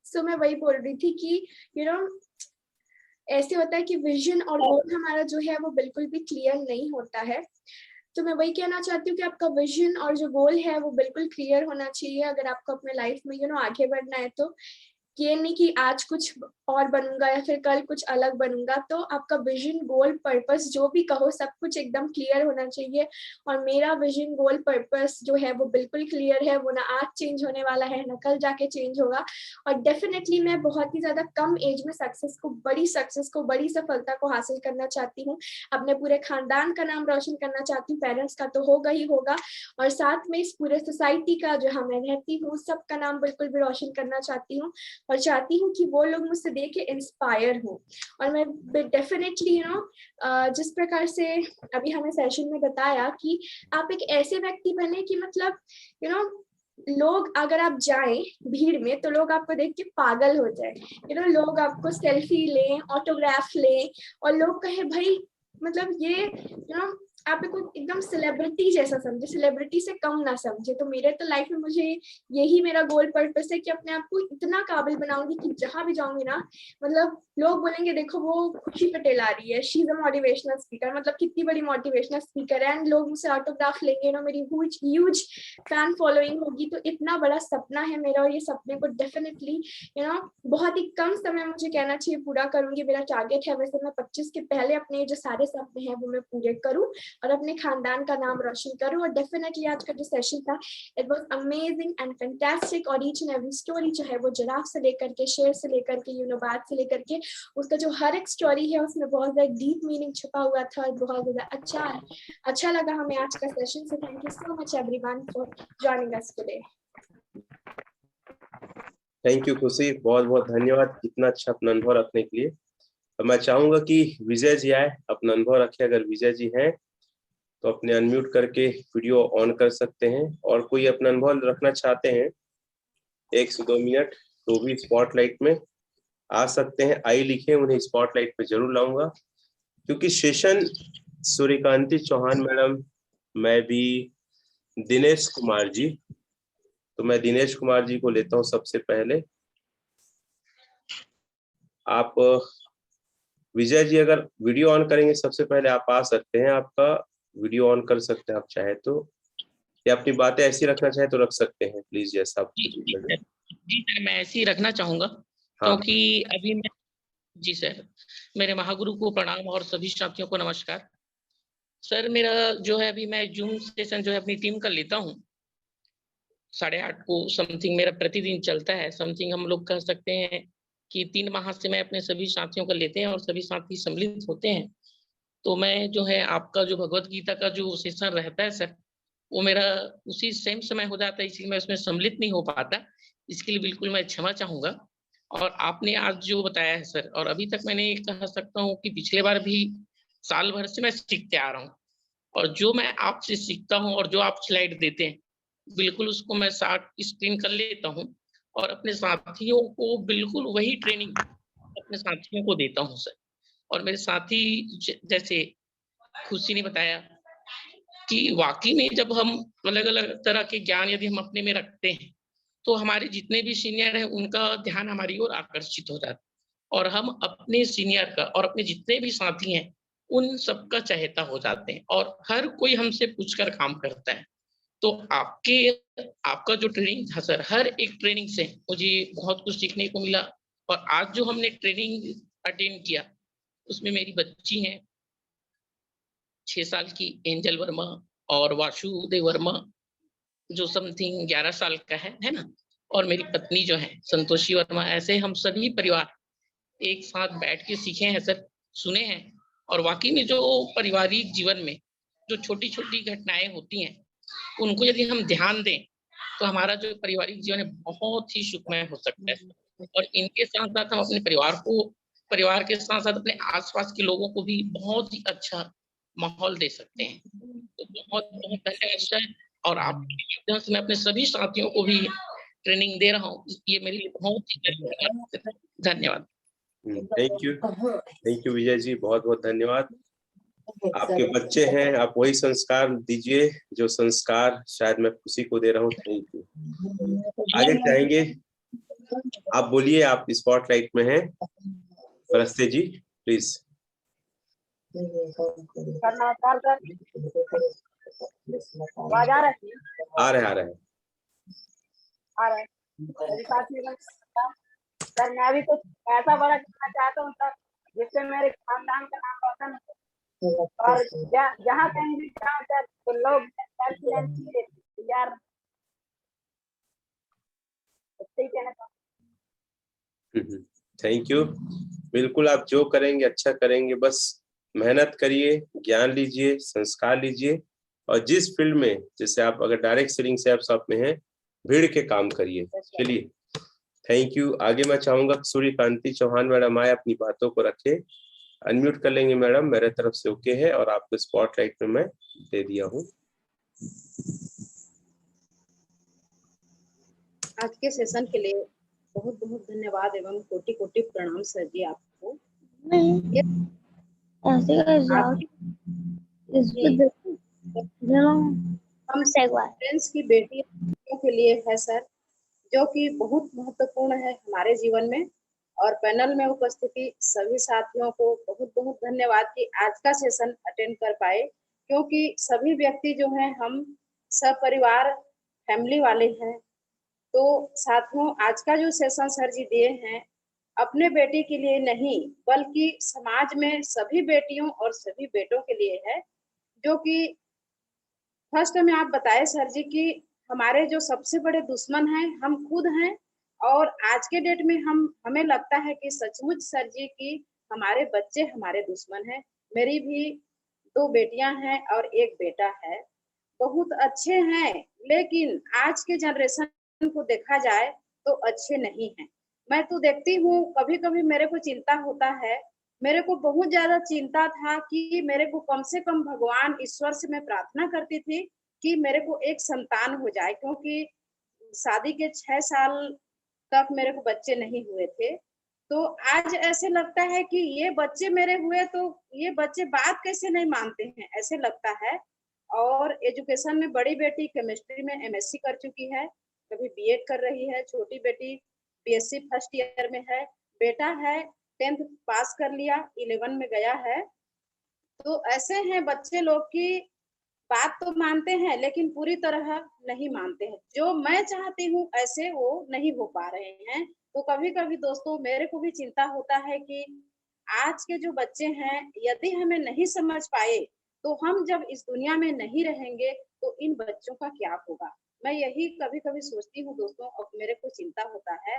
सो मैं वही बोल रही थी कि ऐसे होता है कि विजन और गोल हमारा जो है वो बिल्कुल भी क्लियर नहीं होता है। तो मैं वही कहना चाहती हूँ कि आपका विजन और जो गोल है वो बिल्कुल क्लियर होना चाहिए, अगर आपको अपने लाइफ में आगे बढ़ना है। तो ये नहीं कि आज कुछ और बनूंगा या फिर कल कुछ अलग बनूंगा। तो आपका विजन, गोल, पर्पस जो भी कहो, सब कुछ एकदम क्लियर होना चाहिए। और मेरा विजन, गोल, पर्पस जो है वो बिल्कुल क्लियर है। वो ना आज चेंज होने वाला है, ना कल जाके चेंज होगा। और डेफिनेटली मैं बहुत ही ज्यादा कम एज में सक्सेस को, बड़ी सफलता को हासिल करना चाहती हूँ। अपने पूरे खानदान का नाम रोशन करना चाहती हूँ। पेरेंट्स का तो होगा ही होगा, और साथ में इस पूरे सोसाइटी का, जहाँ मैं रहती हूँ, सबका नाम बिल्कुल भी रोशन करना चाहती हूँ। और चाहती हूँ कि वो लोग मुझसे देख के इंस्पायर हो। और मैं डेफिनेटली जिस प्रकार से अभी हमें सेशन में बताया कि आप एक ऐसे व्यक्ति बने कि मतलब लोग अगर आप जाएं भीड़ में तो लोग आपको देख के पागल हो जाए, लोग आपको सेल्फी लें, ऑटोग्राफ लें, और लोग कहे भाई मतलब ये आप को एकदम सेलिब्रिटी जैसा समझे, सेलिब्रिटी से कम ना समझे। तो मेरे तो लाइफ में मुझे यही मेरा गोल पर्पस है कि अपने आप को इतना काबिल बनाऊंगी कि जहां भी जाऊंगी ना, मतलब लोग बोलेंगे देखो वो खुशी पटेल आ रही है, she is a motivational speaker, मतलब कितनी बड़ी मोटिवेशनल स्पीकर है, एंड लोग मुझसे ऑटोग्राफ लेंगे ना, मेरी ह्यूज फैन फॉलोइंग होगी। तो इतना बड़ा सपना है मेरा, और ये सपने को डेफिनेटली बहुत ही कम समय मुझे कहना चाहिए पूरा करूंगी। मेरा टारगेट है वैसे मैं 25 के पहले अपने जो सारे सपने हैं वो मैं पूरे करूं और अपने खानदान का नाम रोशन करूं। और डेफिनेटली आज का जो सेशन था it was amazing and fantastic, और ईच एंड एवरी स्टोरी जो है वो जिराफ से लेकर के, शेर से लेकर के, बात से लेकर के, उसका जो हर एक स्टोरी है उसमें बहुत ज्यादा डीप मीनिंग छुपा हुआ था और बहुत ज्यादा अच्छा लगा हमें आज का session. So thank you so much everyone for joining us today. Thank you खुशी, बहुत बहुत धन्यवाद इतना अच्छा अपना अनुभव रखने के लिए। अब मैं चाहूंगा कि विजय जी आए, अपना अनुभव रखे। अगर विजय जी हैं तो अपने अनम्यूट करके वीडियो ऑन कर सकते हैं, और कोई अपना अनुभव रखना चाहते हैं 1 से 2 मिनट तो भी स्पॉटलाइट में आ सकते हैं। आई लिखे, उन्हें स्पॉटलाइट पे जरूर लाऊंगा, क्योंकि सेशन सूर्यकांति चौहान मैडम, मैं भी दिनेश कुमार जी, तो मैं दिनेश कुमार जी को लेता हूं सबसे पहले। आप विजय जी अगर वीडियो ऑन करेंगे सबसे पहले आप आ सकते हैं, आपका वीडियो ऑन कर सकते हैं आप चाहे तो, या अपनी बातें ऐसी रखना चाहे तो रख सकते हैं प्लीज, जैसा आपको ठीक लगे। जी सर, मैं ऐसे ही रखना चाहूंगा। हाँ क्योंकि अभी मैं, जी सर, मेरे महागुरु को प्रणाम और सभी साथियों को नमस्कार। सर मेरा जो है अभी मैं जूम सेशन जो है अपनी टीम का लेता हूँ 8:30 को समथिंग, मेरा प्रतिदिन चलता है। समथिंग हम लोग कह सकते हैं कि 3 माह से मैं अपने सभी साथियों का लेते हैं और सभी साथी सम्मिलित होते हैं। तो मैं जो है आपका जो भगवत गीता का जो सेशन रहता है सर, वो मेरा उसी सेम समय हो जाता है, इसलिए मैं उसमें सम्मिलित नहीं हो पाता। इसके लिए बिल्कुल मैं क्षमा चाहूंगा। और आपने आज जो बताया है सर, और अभी तक मैंने कह सकता हूँ कि पिछले बार भी साल भर से मैं सीखते आ रहा हूँ, और जो मैं आपसे सीखता हूँ और जो आप स्लाइड देते हैं बिल्कुल उसको मैं साथ स्क्रीन कर लेता हूँ और अपने साथियों को बिल्कुल वही ट्रेनिंग अपने साथियों को देता हूँ सर। और मेरे साथी जैसे खुशी ने बताया कि वाकई में जब हम अलग अलग तरह के ज्ञान यदि हम अपने में रखते हैं तो हमारे जितने भी सीनियर हैं उनका ध्यान हमारी ओर आकर्षित हो जाता है, और हम अपने सीनियर का और अपने जितने भी साथी हैं उन सबका चहेता हो जाते हैं, और हर कोई हमसे पूछकर काम करता है। तो आपका जो ट्रेनिंग था सर, हर एक ट्रेनिंग से मुझे बहुत कुछ सीखने को मिला। और आज जो हमने ट्रेनिंग अटेंड किया उसमें मेरी बच्ची हैं 6 साल की एंजल वर्मा, और वासुदेव वर्मा जो समथिंग 11 साल का है ना, और मेरी पत्नी जो है संतोषी वर्मा। ऐसे हम सभी परिवार एक साथ बैठ के सीखे हैं सर, सुने हैं। और वाकई में जो पारिवारिक जीवन में जो छोटी छोटी घटनाएं होती हैं उनको यदि हम ध्यान दें तो हमारा जो पारिवारिक जीवन है बहुत ही सुखमय हो सकता है। और इनके साथ साथ हम अपने परिवार के साथ साथ अपने आसपास के लोगों को भी बहुत ही अच्छा माहौल दे सकते हैं। तो बहुत बहुत धन्यवाद सर। और आपके माध्यम से मैं अपने सभी साथियों को भी ट्रेनिंग दे रहा हूँ, ये मेरे लिए बहुत ही धन्यवाद। थैंक यू विजय जी, बहुत बहुत धन्यवाद। आपके बच्चे हैं, आप वही संस्कार दीजिए जो संस्कार शायद मैं खुशी को दे रहा हूँ। Thank you. आगे चाहेंगे आप, बोलिए, आप स्पॉटलाइट में हैं। परस्ते जी प्लीज। आ रहे हैं सर मैं भी कुछ ऐसा बड़ा करना चाहता हूँ सर जिससे मेरे खानदान का नाम रोशन हो, और जहाँ कहीं भी जाऊँ सर तो लोग यार थैंक यू। बिल्कुल, आप जो करेंगे अच्छा करेंगे, बस मेहनत करिए, ज्ञान लीजिए, संस्कार लीजिए, और जिस फील्ड में, जैसे आप अगर डायरेक्ट सेलिंग से आप में हैं, भीड़ के काम करिए। चलिए, थैंक यू। आगे मैं चाहूंगा सूर्यकांति चौहान मैडम आए, अपनी बातों को रखे। अनम्यूट कर लेंगे मैडम, मेरे तरफ से ओके है, और आपको स्पॉटलाइट में मैं दे दिया हूँ। आज के सेशन के लिए बहुत बहुत धन्यवाद एवं कोटि कोटि प्रणाम सर जी आपको। आपकी हम फ्रेंड्स की बेटियों के लिए है सर, जो कि बहुत महत्वपूर्ण है हमारे जीवन में। और पैनल में उपस्थिति सभी साथियों को बहुत बहुत धन्यवाद कि आज का सेशन अटेंड कर पाए, क्योंकि सभी व्यक्ति जो हैं हम सपरिवार फैमिली वाले हैं। तो साथियों, आज का जो सेशन सर जी दिए हैं अपने बेटी के लिए नहीं बल्कि समाज में सभी बेटियों और सभी बेटों के लिए है। जो कि फर्स्ट में आप बताए सर जी कि हमारे जो सबसे बड़े दुश्मन हैं हम खुद हैं। और आज के डेट में हमें लगता है कि सचमुच सर जी की हमारे बच्चे हमारे दुश्मन हैं। मेरी भी 2 बेटियां हैं और 1 बेटा है, बहुत अच्छे हैं, लेकिन आज के जनरेशन को देखा जाए तो अच्छे नहीं हैं। मैं तो देखती हूँ, कभी कभी मेरे को चिंता होता है, मेरे को बहुत ज्यादा चिंता था कि मेरे को कम से कम भगवान ईश्वर से मैं प्रार्थना करती थी कि मेरे को एक संतान हो जाए, क्योंकि शादी के 6 साल तक मेरे को बच्चे नहीं हुए थे। तो आज ऐसे लगता है कि ये बच्चे मेरे हुए तो ये बच्चे बात कैसे नहीं मानते हैं, ऐसे लगता है। और एजुकेशन में बड़ी बेटी केमिस्ट्री में एमएससी कर चुकी है, कभी बीएड कर रही है, छोटी बेटी बीएससी फर्स्ट ईयर में है, बेटा है 10th पास कर लिया, 11 में गया है। तो ऐसे हैं बच्चे लोग की बात तो मानते हैं लेकिन पूरी तरह नहीं मानते हैं। जो मैं चाहती हूँ ऐसे वो नहीं हो पा रहे हैं। तो कभी कभी दोस्तों मेरे को भी चिंता होता है कि आज के जो बच्चे हैं यदि हमें नहीं समझ पाए तो हम जब इस दुनिया में नहीं रहेंगे तो इन बच्चों का क्या होगा। मैं यही कभी कभी सोचती हूँ दोस्तों, और मेरे को चिंता होता है।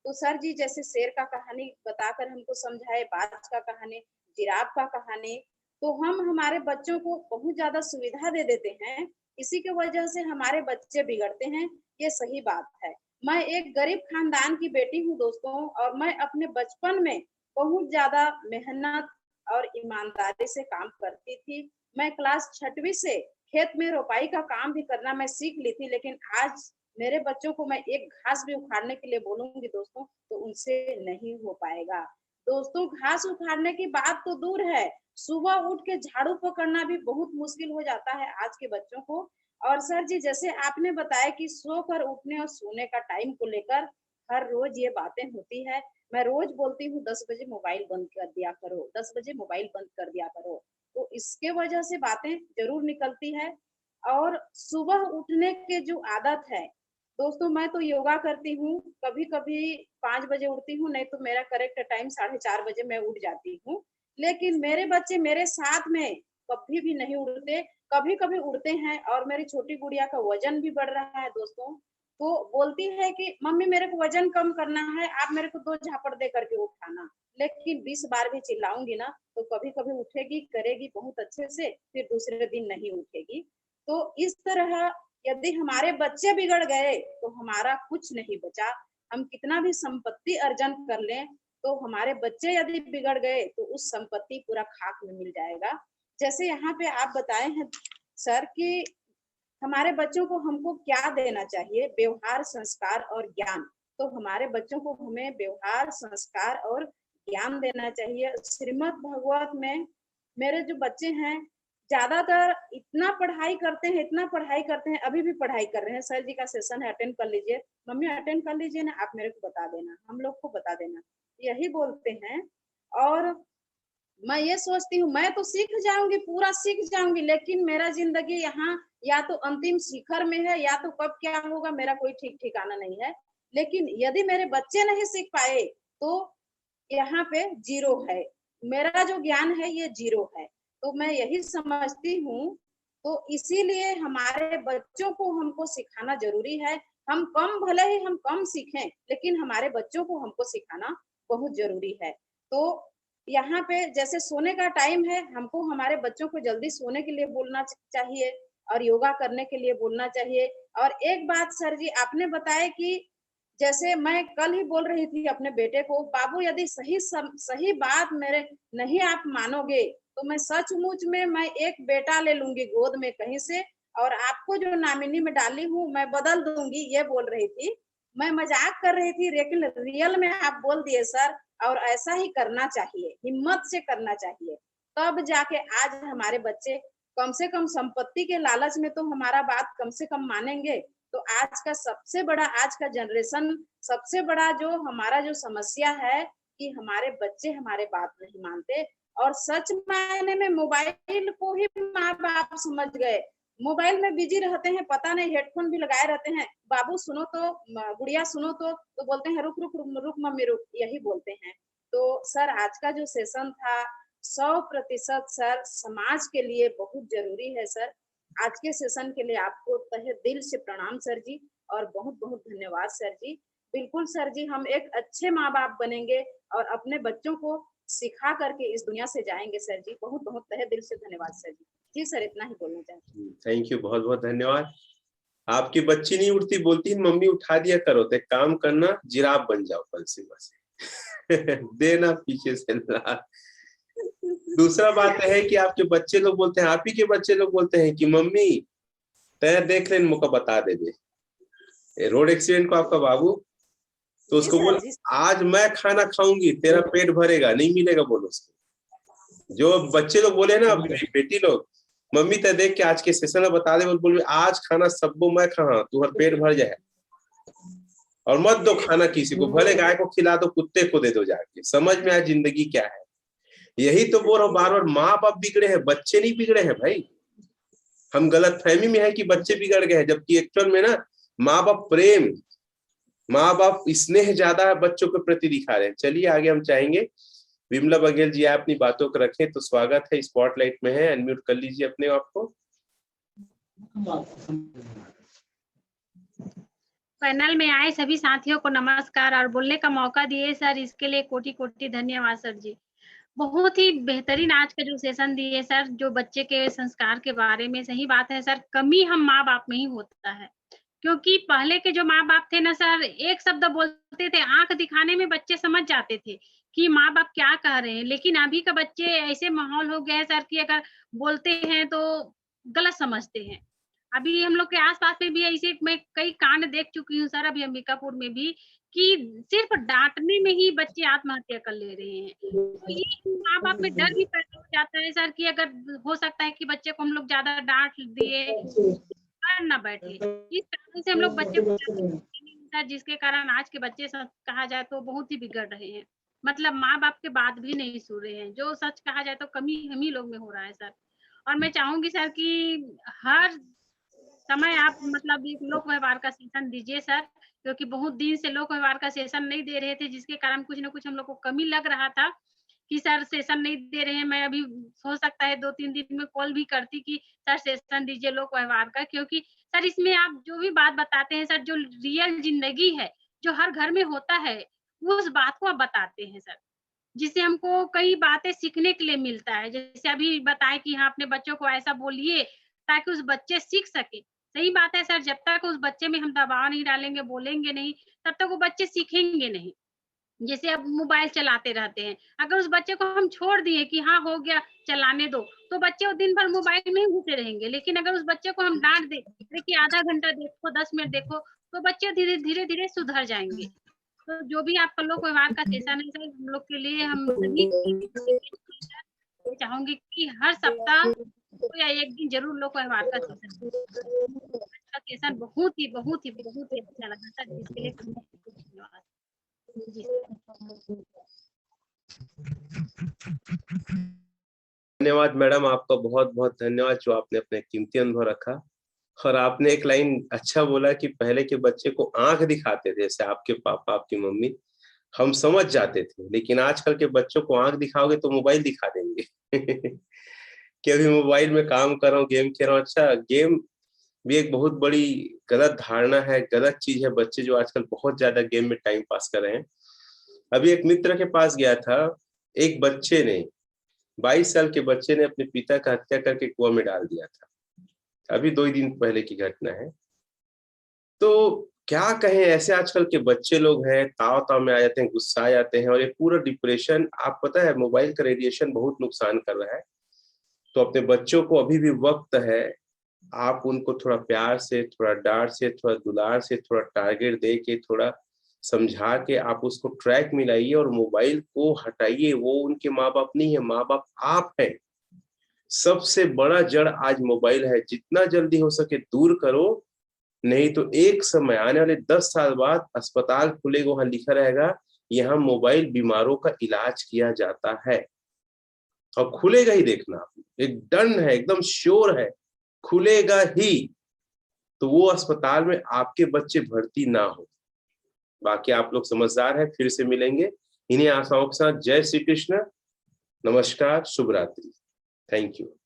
तो सर जी जैसे शेर का कहानी बताकर हमको समझाए, बाज का कहानी, जिराफ का कहानी, तो हम हमारे बच्चों को बहुत ज्यादा सुविधा दे देते हैं, इसी की वजह से हमारे बच्चे बिगड़ते हैं। ये सही बात है। मैं एक गरीब खानदान की बेटी हूँ दोस्तों, और मैं अपने बचपन में बहुत ज्यादा मेहनत और ईमानदारी से काम करती थी। मैं क्लास 6वीं से खेत में रोपाई का काम भी करना मैं सीख ली थी, लेकिन आज मेरे बच्चों को मैं एक घास भी उखाड़ने के लिए बोलूंगी दोस्तों तो उनसे नहीं हो पाएगा। दोस्तों घास उखाड़ने की बात तो दूर है, सुबह उठ के झाड़ू पकड़ना भी बहुत मुश्किल हो जाता है आज के बच्चों को। और सर जी जैसे आपने बताया कि सोकर उठने और सोने का टाइम को लेकर हर रोज ये बातें होती है। मैं रोज बोलती हूँ 10 बजे मोबाइल बंद कर दिया करो, 10 बजे मोबाइल बंद कर दिया करो, तो इसके वजह से बातें जरूर निकलती है। और सुबह उठने के जो आदत है दोस्तों, मैं तो योगा करती हूँ, कभी कभी 5 बजे उठती हूँ, नहीं तो मेरा करेक्ट टाइम 4:30 बजे मैं उठ जाती हूँ। लेकिन मेरे बच्चे मेरे साथ में कभी भी नहीं उड़ते, कभी कभी उड़ते हैं। और मेरी छोटी गुड़िया का वजन भी बढ़ रहा है दोस्तों, तो बोलती है कि मम्मी मेरे को वजन कम करना है, आप मेरे को 2 झापड़ दे करके उठाना। लेकिन 20 बार भी चिल्लाऊंगी ना तो कभी कभी उठेगी, करेगी बहुत अच्छे से, फिर दूसरे दिन नहीं उठेगी। तो इस तरह यदि हमारे बच्चे बिगड़ गए तो हमारा कुछ नहीं बचा। हम कितना भी संपत्ति अर्जन कर लें तो हमारे बच्चे यदि बिगड़ गए तो उस संपत्ति पूरा खाक में मिल जाएगा। जैसे यहाँ पे आप बताए हैं सर कि हमारे बच्चों को हमको क्या देना चाहिए, व्यवहार, संस्कार और ज्ञान। तो हमारे बच्चों को हमें व्यवहार, संस्कार और ज्ञान देना चाहिए। श्रीमद् भागवत में मेरे जो बच्चे हैं ज्यादातर इतना पढ़ाई करते हैं, इतना पढ़ाई करते हैं, अभी भी पढ़ाई कर रहे हैं। सर जी का सेशन है, अटेंड कर लीजिए, मम्मी अटेंड कर लीजिए ना, आप मेरे को बता देना, हम लोग को बता देना, यही बोलते हैं। और मैं ये सोचती हूँ मैं तो सीख जाऊंगी, पूरा सीख जाऊंगी, लेकिन मेरा जिंदगी यहाँ या तो अंतिम शिखर में है या तो कब क्या होगा मेरा कोई ठीक ठिकाना नहीं है। लेकिन यदि मेरे बच्चे नहीं सीख पाए तो यहाँ पे जीरो है, मेरा जो ज्ञान है ये जीरो है। तो मैं यही समझती हूँ। तो इसीलिए हमारे बच्चों को हमको सिखाना जरूरी है। हम कम, भले ही हम कम सीखें, लेकिन हमारे बच्चों को हमको सिखाना बहुत जरूरी है। तो यहाँ पे जैसे सोने का टाइम है, हमको हमारे बच्चों को जल्दी सोने के लिए बोलना चाहिए और योगा करने के लिए बोलना चाहिए। और एक बात सर जी आपने बताया कि जैसे मैं कल ही बोल रही थी अपने बेटे को, बाबू यदि सही बात मेरे नहीं आप मानोगे तो मैं सचमुच में मैं एक बेटा ले लूंगी गोद में कहीं से, और आपको जो नामिनी में डाली हूँ मैं बदल दूंगी, ये बोल रही थी। मैं मजाक कर रही थी, लेकिन रियल में आप बोल दिए सर, और ऐसा ही करना चाहिए, हिम्मत से करना चाहिए, तब जाके आज हमारे बच्चे कम से कम संपत्ति के लालच में तो हमारा बात कम से कम मानेंगे। तो आज का सबसे बड़ा, आज का जनरेशन सबसे बड़ा जो हमारा जो समस्या है कि हमारे बच्चे हमारे बात नहीं मानते, और सच मायने में मोबाइल को ही माँ बाप समझ गए। मोबाइल में बिजी रहते हैं, पता नहीं हेडफोन भी लगाए रहते हैं, बाबू सुनो तो, गुड़िया सुनो तो बोलते हैं रुक रुक रुक रुक मम्मी रुक, यही बोलते हैं। तो सर आज का जो सेशन था 100% सर समाज के लिए बहुत जरूरी है सर। आज के सेशन के लिए आपको तहे दिल से प्रणाम सर जी, और बहुत बहुत धन्यवाद सर जी। बिल्कुल सर जी, हम एक अच्छे माँ बाप बनेंगे और अपने बच्चों को सिखा करके इस दुनिया से जाएंगे सर जी। बहुत बहुत तहे दिल से धन्यवाद सर जी। जी सर, इतना ही बोलना चाहती हूँ। थैंक यू, बहुत बहुत धन्यवाद। आपकी बच्ची नहीं उठती, बोलती है मम्मी उठा दिया करो, तो काम करना, जिराफ बन जाओ कल से बस देना पीछे से ला। दूसरा बात है कि आपके बच्चे लोग बोलते हैं, आप ही के बच्चे लोग बोलते हैं कि मम्मी तय देख ले, मौका बता दे रोड एक्सीडेंट को आपका बाबू, तो उसको बोल आज मैं खाना खाऊंगी, तेरा पेट भरेगा, नहीं मिलेगा बोलो उसको। जो बच्चे लोग बोले ना, बेटी लोग, मम्मी तय देख के आज के सेशन में बता दे, बोल आज खाना सबको मैं खा, तुम्हारा पेट भर जाए, और मत दो खाना किसी को, भले गाय को खिला दो, कुत्ते को दे दो जाके। समझ में आए जिंदगी क्या है। यही तो बोल रहा हूं बार बार, माँ बाप बिगड़े हैं, बच्चे नहीं बिगड़े हैं भाई। हम गलत फहमी में है कि बच्चे बिगड़ गए हैं, जबकि एक्चुअल में ना माँ बाप प्रेम, माँ बाप स्नेह ज्यादा है बच्चों के प्रति दिखा रहे हैं। चलिए आगे हम चाहेंगे विमला बघेल जी आप अपनी बातों को रखें, तो स्वागत है, स्पॉटलाइट में है, अनम्यूट कर लीजिए अपने आप को। पैनल में आए सभी साथियों को नमस्कार और बोलने का मौका दिए सर, इसके लिए कोटि कोटि धन्यवाद सर जी। बहुत ही बेहतरीन आज का जो सेशन दिए सर, जो बच्चे के संस्कार के बारे में। सही बात है सर, कमी हम माँ बाप में ही होता है, क्योंकि पहले के जो माँ बाप थे ना सर, एक शब्द बोलते थे, आंख दिखाने में बच्चे समझ जाते थे कि माँ बाप क्या कह रहे हैं। लेकिन अभी का बच्चे ऐसे माहौल हो गया है सर कि अगर बोलते हैं तो गलत समझते हैं। अभी हम लोग के आसपास में भी ऐसे मैं कई कांड देख चुकी हूँ सर, अभी अंबिकापुर में भी, कि सिर्फ डांटने में ही बच्चे आत्महत्या कर ले रहे हैं। तो ये माँ बाप में डर भी पैदा हो जाता है सर कि अगर हो सकता है कि बच्चे को हम लोग ज्यादा डांट दिए, डर ना बैठे। इस कारण से हम लोग बच्चे को सर, जिसके कारण आज के बच्चे कहा जाए तो बहुत ही बिगड़ रहे हैं। मतलब माँ बाप के बात भी नहीं सुन रहे हैं, जो सच कहा जाए तो कमी हम ही लोग में हो रहा है सर। और मैं चाहूंगी सर कि हर समय आप मतलब एक लोक व्यवहार का सेशन दीजिए सर, क्योंकि बहुत दिन से लोक व्यवहार का सेशन नहीं दे रहे थे, जिसके कारण कुछ ना कुछ हम लोग को कमी लग रहा था कि सर सेशन नहीं दे रहे हैं। मैं अभी हो सकता है 2-3 दिन में कॉल भी करती कि सर सेशन दीजिए लोक व्यवहार का, क्योंकि सर इसमें आप जो भी बात बताते हैं सर, जो रियल जिंदगी है, जो हर घर में होता है, उस बात को आप बताते हैं सर, जिससे हमको कई बातें सीखने के लिए मिलता है। जैसे अभी बताए कि हाँ अपने बच्चों को ऐसा बोलिए ताकि उस बच्चे सीख सके। सही बात है सर, जब तक उस बच्चे में हम दबाव नहीं डालेंगे, बोलेंगे नहीं, तब तक वो बच्चे सीखेंगे नहीं। जैसे अब मोबाइल चलाते रहते हैं, अगर उस बच्चे को हम छोड़ दिए कि हाँ हो गया चलाने दो, तो बच्चे वो दिन भर मोबाइल में ही घुसे रहेंगे। लेकिन अगर उस बच्चे को हम डांट दें, देखिए आधा घंटा देखो, 10 मिनट देखो, तो बच्चे धीरे धीरे धीरे सुधर जाएंगे। तो जो भी आपका लोक व्यवहार का सेशन है सर, हम लोग के लिए, हम सभी चाहूंगी कि हर सप्ताह या एक दिन जरूर लोक व्यवहार का सेशन बहुत ही अच्छा लगा सर, जिसके लिए धन्यवाद जी। धन्यवाद मैडम, आपका बहुत बहुत धन्यवाद जो आपने अपने कीमती अनुभव रखा। और आपने एक लाइन अच्छा बोला कि पहले के बच्चे को आंख दिखाते थे, जैसे आपके पापा आपकी मम्मी, हम समझ जाते थे। लेकिन आजकल के बच्चों को आंख दिखाओगे तो मोबाइल दिखा देंगे कि अभी मोबाइल में काम कर रहा हूँ, गेम खेल रहा हूँ। अच्छा, गेम भी एक बहुत बड़ी गलत धारणा है, गलत चीज है। बच्चे जो आजकल बहुत ज्यादा गेम में टाइम पास कर रहे हैं। अभी एक मित्र के पास गया था, एक बच्चे ने, 22 साल के बच्चे ने अपने पिता का हत्या करके कुआं में डाल दिया था। अभी 2 दिन पहले की घटना है। तो क्या कहें, ऐसे आजकल के बच्चे लोग हैं, ताव ताव में आ जाते हैं, गुस्सा आ जाते हैं, और ये पूरा डिप्रेशन। आप पता है मोबाइल का रेडिएशन बहुत नुकसान कर रहा है। तो अपने बच्चों को अभी भी वक्त है, आप उनको थोड़ा प्यार से, थोड़ा डांट से, थोड़ा दुलार से, थोड़ा टारगेट दे के, थोड़ा समझा के आप उसको ट्रैक में लाइए और मोबाइल को हटाइए। वो उनके माँ बाप नहीं है, माँ बाप आप हैं। सबसे बड़ा जड़ आज मोबाइल है, जितना जल्दी हो सके दूर करो, नहीं तो एक समय आने वाले 10 साल बाद अस्पताल खुलेगा, वहां लिखा रहेगा यहाँ मोबाइल बीमारों का इलाज किया जाता है। और खुलेगा ही, देखना, एक डन है, एकदम श्योर है, खुलेगा ही। तो वो अस्पताल में आपके बच्चे भर्ती ना हो। बाकी आप लोग समझदार हैं। फिर से मिलेंगे इन्हीं आशाओं के साथ। जय श्री कृष्ण, नमस्कार, शुभ रात्रि, थैंक यू।